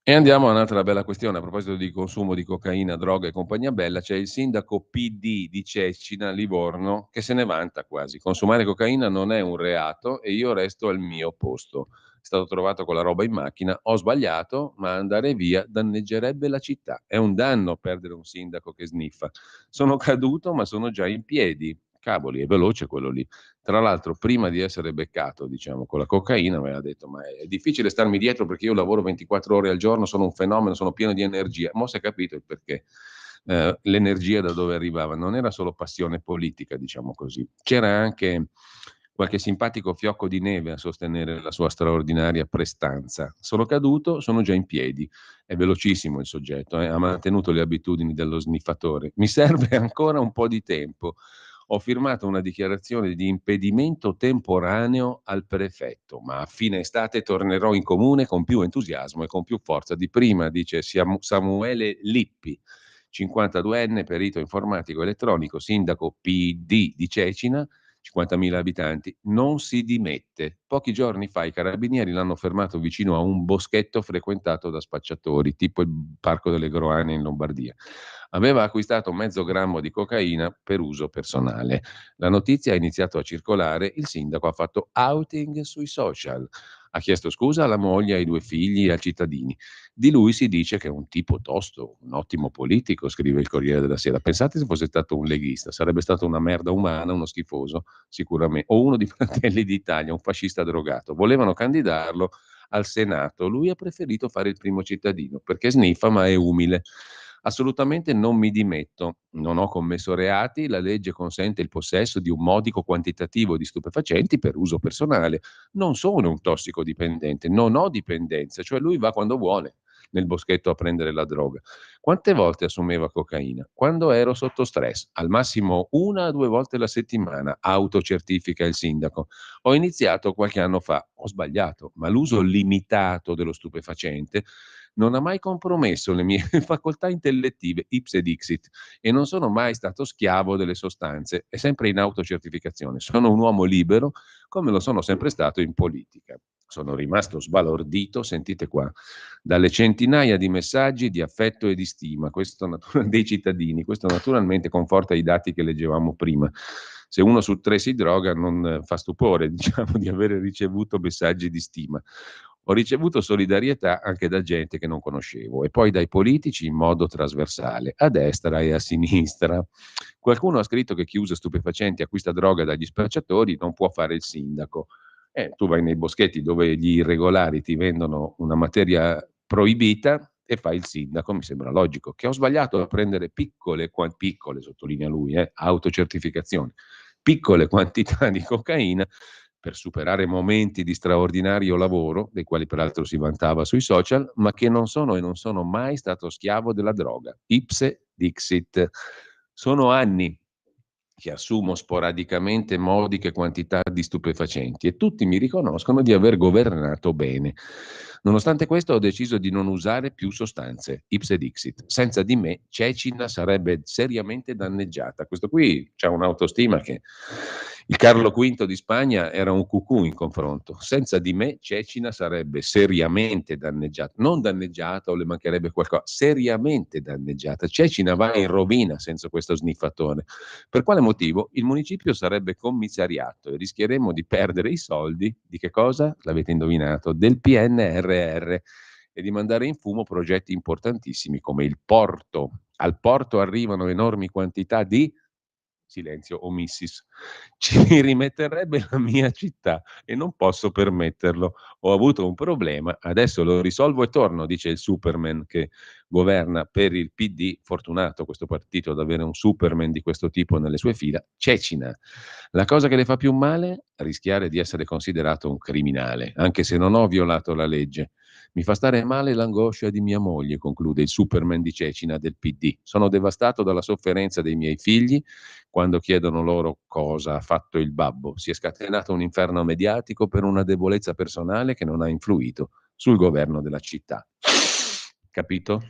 E andiamo a un'altra bella questione. A proposito di consumo di cocaina, droga e compagnia bella, c'è il sindaco PD di Cecina, Livorno, che se ne vanta quasi. Consumare cocaina non è un reato e io resto al mio posto. È stato trovato con la roba in macchina, ho sbagliato, ma andare via danneggerebbe la città. È un danno perdere un sindaco che sniffa. Sono caduto, ma sono già in piedi. Cavoli, è veloce quello lì. Tra l'altro, prima di essere beccato, diciamo, con la cocaina, mi aveva detto: ma è difficile starmi dietro perché io lavoro 24 ore al giorno, sono un fenomeno, sono pieno di energia. Mo' si è capito il perché. L'energia da dove arrivava non era solo passione politica, diciamo così. C'era anche qualche simpatico fiocco di neve a sostenere la sua straordinaria prestanza. Sono caduto, sono già in piedi. È velocissimo il soggetto, ha mantenuto le abitudini dello sniffatore. Mi serve ancora un po' di tempo. Ho firmato una dichiarazione di impedimento temporaneo al prefetto, ma a fine estate tornerò in comune con più entusiasmo e con più forza di prima, dice Samuele Lippi, 52enne, perito informatico elettronico, sindaco PD di Cecina, 50.000 abitanti, non si dimette. Pochi giorni fa i carabinieri l'hanno fermato vicino a un boschetto frequentato da spacciatori, tipo il Parco delle Groane in Lombardia. Aveva acquistato mezzo grammo di cocaina per uso personale. La notizia ha iniziato a circolare, il sindaco ha fatto outing sui social. Ha chiesto scusa alla moglie, ai 2 figli e ai cittadini. Di lui si dice che è un tipo tosto, un ottimo politico, scrive il Corriere della Sera. Pensate se fosse stato un leghista, sarebbe stato una merda umana, uno schifoso, sicuramente, o uno di Fratelli d'Italia, un fascista drogato. Volevano candidarlo al Senato, lui ha preferito fare il primo cittadino, perché sniffa ma è umile. Assolutamente non mi dimetto, non ho commesso reati, la legge consente il possesso di un modico quantitativo di stupefacenti per uso personale. Non sono un tossicodipendente, non ho dipendenza, cioè lui va quando vuole nel boschetto a prendere la droga. Quante volte assumeva cocaina? Quando ero sotto stress, al massimo 1 a 2 volte la settimana, autocertifica il sindaco. Ho iniziato qualche anno fa, ho sbagliato, ma l'uso limitato dello stupefacente non ha mai compromesso le mie facoltà intellettive, ipse dixit, e non sono mai stato schiavo delle sostanze, è sempre in autocertificazione. Sono un uomo libero, come lo sono sempre stato in politica. Sono rimasto sbalordito, sentite qua, dalle centinaia di messaggi di affetto e di stima dei cittadini. Questo naturalmente conforta i dati che leggevamo prima. Se 1 su 3 si droga non fa stupore, diciamo, di avere ricevuto messaggi di stima. Ho ricevuto solidarietà anche da gente che non conoscevo e poi dai politici in modo trasversale, a destra e a sinistra. Qualcuno ha scritto che chi usa stupefacenti e acquista droga dagli spacciatori non può fare il sindaco. Tu vai nei boschetti dove gli irregolari ti vendono una materia proibita e fai il sindaco, mi sembra logico. Che ho sbagliato a prendere piccole, sottolinea lui, autocertificazione, piccole quantità di cocaina per superare momenti di straordinario lavoro, dei quali peraltro si vantava sui social, ma che non sono e non sono mai stato schiavo della droga. Ipse dixit. Sono anni che assumo sporadicamente modiche quantità di stupefacenti e tutti mi riconoscono di aver governato bene. Nonostante questo ho deciso di non usare più sostanze, ipse dixit. Senza di me Cecina sarebbe seriamente danneggiata. Questo qui c'ha un'autostima che Il Carlo V di Spagna era un cucù in confronto. Senza di me Cecina sarebbe seriamente danneggiata. Non danneggiata o le mancherebbe qualcosa, seriamente danneggiata. Cecina va in rovina senza questo sniffatore. Per quale motivo? Il municipio sarebbe commissariato e rischieremmo di perdere i soldi di che cosa? L'avete indovinato? Del PNRR e di mandare in fumo progetti importantissimi come il porto. Al porto arrivano enormi quantità di silenzio omissis, ci rimetterebbe la mia città e non posso permetterlo. Ho avuto un problema, adesso lo risolvo e torno, dice il Superman che governa per il PD. Fortunato questo partito ad avere un Superman di questo tipo nelle sue fila. Cecina. La cosa che le fa più male? Rischiare di essere considerato un criminale, anche se non ho violato la legge. Mi fa stare male l'angoscia di mia moglie, conclude il Superman di Cecina del PD. Sono devastato dalla sofferenza dei miei figli quando chiedono loro cosa ha fatto il babbo. Si è scatenato un inferno mediatico per una debolezza personale che non ha influito sul governo della città. Capito?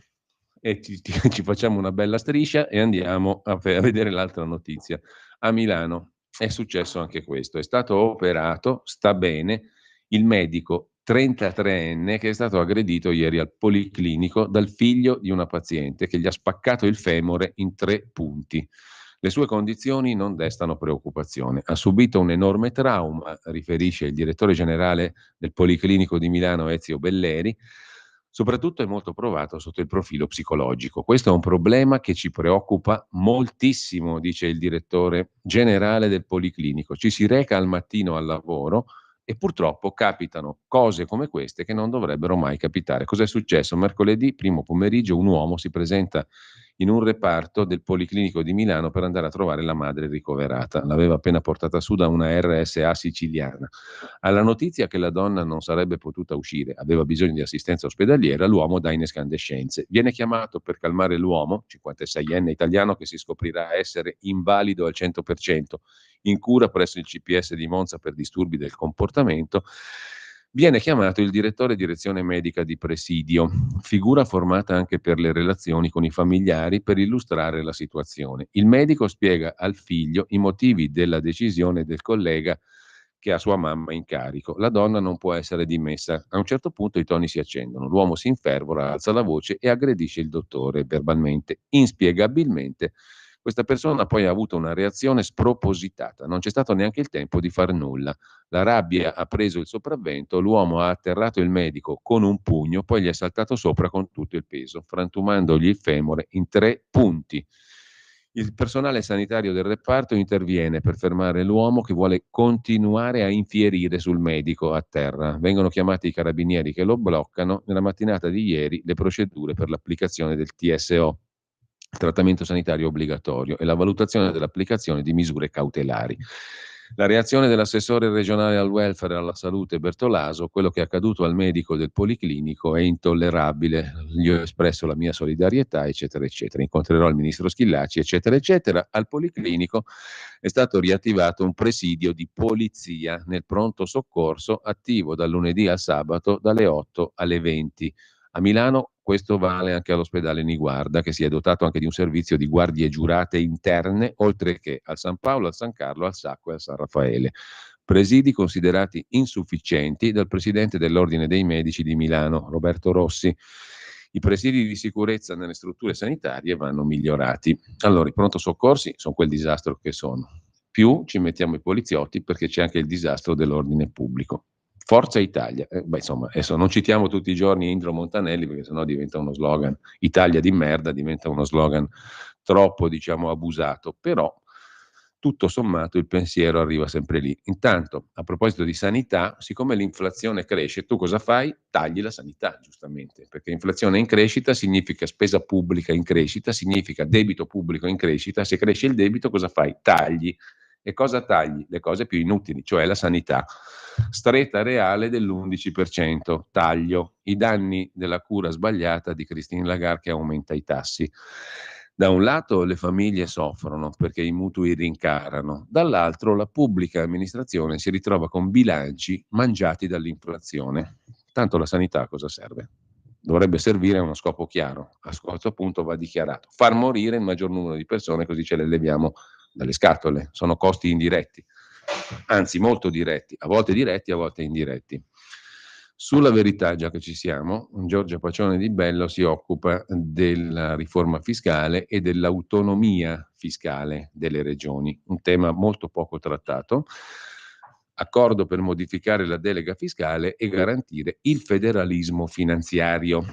E ci facciamo una bella striscia e andiamo a vedere l'altra notizia. A Milano è successo anche questo. È stato operato, sta bene, il medico 33enne che è stato aggredito ieri al policlinico dal figlio di una paziente che gli ha spaccato il femore in 3 punti. Le sue condizioni non destano preoccupazione. Ha subito un enorme trauma, riferisce il direttore generale del Policlinico di Milano Ezio Belleri. Soprattutto è molto provato sotto il profilo psicologico. Questo è un problema che ci preoccupa moltissimo, dice il direttore generale del Policlinico. Ci si reca al mattino al lavoro e purtroppo capitano cose come queste che non dovrebbero mai capitare. Cos'è successo? Mercoledì, primo pomeriggio, un uomo si presenta in un reparto del Policlinico di Milano per andare a trovare la madre ricoverata. L'aveva appena portata su da una RSA siciliana. Alla notizia che la donna non sarebbe potuta uscire, aveva bisogno di assistenza ospedaliera, l'uomo dà in escandescenze. Viene chiamato per calmare l'uomo, 56enne italiano che si scoprirà essere invalido al 100%, in cura presso il CPS di Monza per disturbi del comportamento. Viene chiamato il direttore direzione medica di presidio, figura formata anche per le relazioni con i familiari, per illustrare la situazione. Il medico spiega al figlio i motivi della decisione del collega che ha sua mamma in carico. La donna non può essere dimessa. A un certo punto i toni si accendono, l'uomo si infervora, alza la voce e aggredisce il dottore verbalmente. Inspiegabilmente questa persona poi ha avuto una reazione spropositata, non c'è stato neanche il tempo di far nulla. La rabbia ha preso il sopravvento, l'uomo ha atterrato il medico con un pugno, poi gli è saltato sopra con tutto il peso, frantumandogli il femore in 3 punti. Il personale sanitario del reparto interviene per fermare l'uomo che vuole continuare a infierire sul medico a terra. Vengono chiamati i carabinieri che lo bloccano. Nella mattinata di ieri le procedure per l'applicazione del TSO, trattamento sanitario obbligatorio, e la valutazione dell'applicazione di misure cautelari. La reazione dell'assessore regionale al welfare e alla salute Bertolaso: quello che è accaduto al medico del Policlinico è intollerabile, gli ho espresso la mia solidarietà, eccetera, eccetera. Incontrerò il ministro Schillaci, eccetera, eccetera. Al Policlinico è stato riattivato un presidio di polizia nel pronto soccorso, attivo dal lunedì al sabato dalle 8 alle 20. A Milano questo vale anche all'ospedale Niguarda, che si è dotato anche di un servizio di guardie giurate interne, oltre che al San Paolo, al San Carlo, al Sacco e al San Raffaele. Presidi considerati insufficienti dal presidente dell'Ordine dei Medici di Milano, Roberto Rossi. I presidi di sicurezza nelle strutture sanitarie vanno migliorati. Allora, i pronto soccorsi sono quel disastro che sono. Più ci mettiamo i poliziotti perché c'è anche il disastro dell'ordine pubblico. Forza Italia. Insomma, adesso non citiamo tutti i giorni Indro Montanelli perché sennò diventa uno slogan. Italia di merda diventa uno slogan troppo, diciamo, abusato. Però tutto sommato il pensiero arriva sempre lì. Intanto, a proposito di sanità, siccome l'inflazione cresce, tu cosa fai? Tagli la sanità, giustamente, perché inflazione in crescita significa spesa pubblica in crescita, significa debito pubblico in crescita. Se cresce il debito, cosa fai? Tagli. E cosa tagli? Le cose più inutili, cioè la sanità. Stretta reale dell'11%, taglio. I danni della cura sbagliata di Christine Lagarde che aumenta i tassi. Da un lato le famiglie soffrono perché i mutui rincarano, dall'altro la pubblica amministrazione si ritrova con bilanci mangiati dall'inflazione. Tanto la sanità a cosa serve? Dovrebbe servire a uno scopo chiaro, a questo punto va dichiarato: far morire il maggior numero di persone, così ce le leviamo dalle scatole, sono costi indiretti. anzi molto diretti, a volte indiretti. Sulla Verità, già che ci siamo, Giorgia Pacione Di Bello si occupa della riforma fiscale e dell'autonomia fiscale delle regioni, un tema molto poco trattato. Accordo per modificare la delega fiscale e garantire il federalismo finanziario.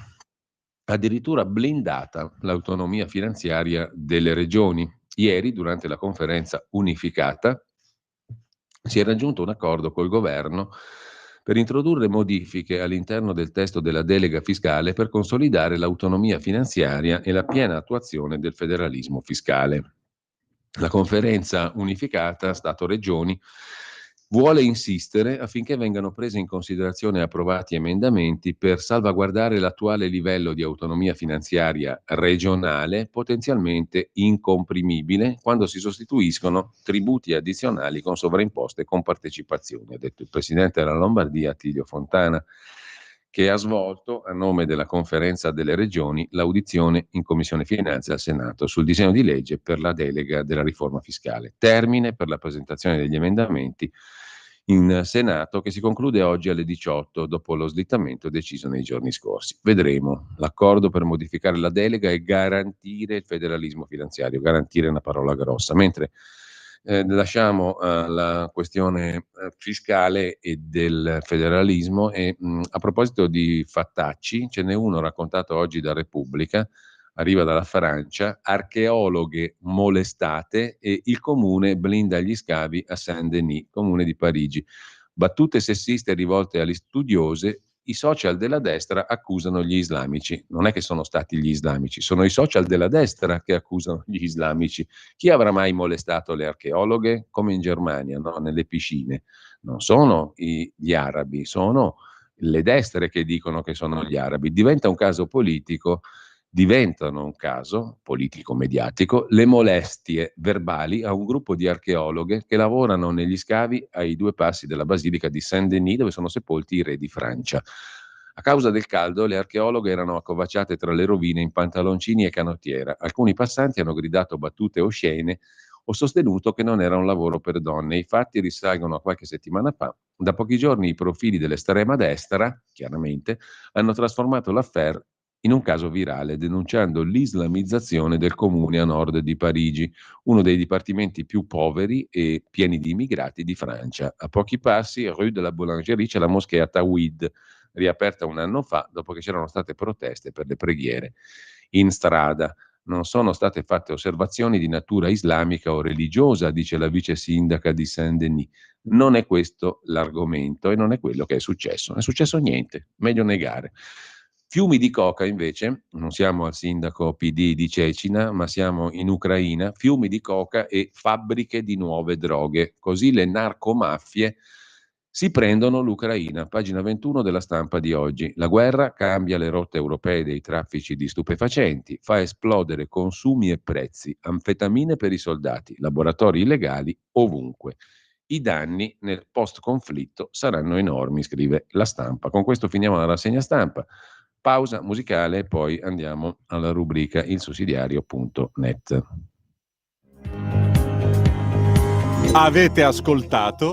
Addirittura blindata l'autonomia finanziaria delle regioni. Ieri, durante la conferenza unificata, si è raggiunto un accordo col governo per introdurre modifiche all'interno del testo della delega fiscale per consolidare l'autonomia finanziaria e la piena attuazione del federalismo fiscale. La conferenza unificata Stato-Regioni vuole insistere affinché vengano presi in considerazione e approvati emendamenti per salvaguardare l'attuale livello di autonomia finanziaria regionale, potenzialmente incomprimibile, quando si sostituiscono tributi addizionali con sovraimposte e compartecipazioni, ha detto il presidente della Lombardia, Attilio Fontana, che ha svolto, a nome della Conferenza delle Regioni, l'audizione in Commissione Finanze al Senato sul disegno di legge per la delega della riforma fiscale. Termine per la presentazione degli emendamenti in Senato che si conclude oggi alle 18 dopo lo slittamento deciso nei giorni scorsi. Vedremo. L'accordo per modificare la delega e garantire il federalismo finanziario. Garantire è una parola grossa. Mentre lasciamo la questione fiscale e del federalismo e a proposito di fattacci, ce n'è uno raccontato oggi da Repubblica, arriva dalla Francia, archeologhe molestate e il comune blinda gli scavi a Saint-Denis, comune di Parigi. Battute sessiste rivolte alle studiose, i social della destra accusano gli islamici. Non è che sono stati gli islamici, sono i social della destra che accusano gli islamici. Chi avrà mai molestato le archeologhe? Come in Germania, no? Nelle piscine. Non sono gli arabi, sono le destre che dicono che sono gli arabi. Diventano un caso politico-mediatico, le molestie verbali a un gruppo di archeologhe che lavorano negli scavi ai 2 passi della Basilica di Saint-Denis, dove sono sepolti i re di Francia. A causa del caldo, le archeologhe erano accovacciate tra le rovine in pantaloncini e canottiera. Alcuni passanti hanno gridato battute oscene o sostenuto che non era un lavoro per donne. I fatti risalgono a qualche settimana fa. Da pochi giorni i profili dell'estrema destra, chiaramente, hanno trasformato l'affaire in un caso virale, denunciando l'islamizzazione del comune a nord di Parigi, uno dei dipartimenti più poveri e pieni di immigrati di Francia. A pochi passi, Rue de la Boulangerie, c'è la moschea Tawhid, riaperta un anno fa dopo che c'erano state proteste per le preghiere in strada. Non sono state fatte osservazioni di natura islamica o religiosa, dice la vice sindaca di Saint-Denis. Non è questo l'argomento e non è quello che è successo. Non è successo niente, meglio negare. Fiumi di coca invece, non siamo al sindaco PD di Cecina, ma siamo in Ucraina, fiumi di coca e fabbriche di nuove droghe. Così le narcomafie si prendono l'Ucraina. Pagina 21 della Stampa di oggi. La guerra cambia le rotte europee dei traffici di stupefacenti, fa esplodere consumi e prezzi, anfetamine per i soldati, laboratori illegali ovunque. I danni nel post-conflitto saranno enormi, scrive la Stampa. Con questo finiamo la rassegna stampa. Pausa musicale e poi andiamo alla rubrica ilsussidiario.net. Avete ascoltato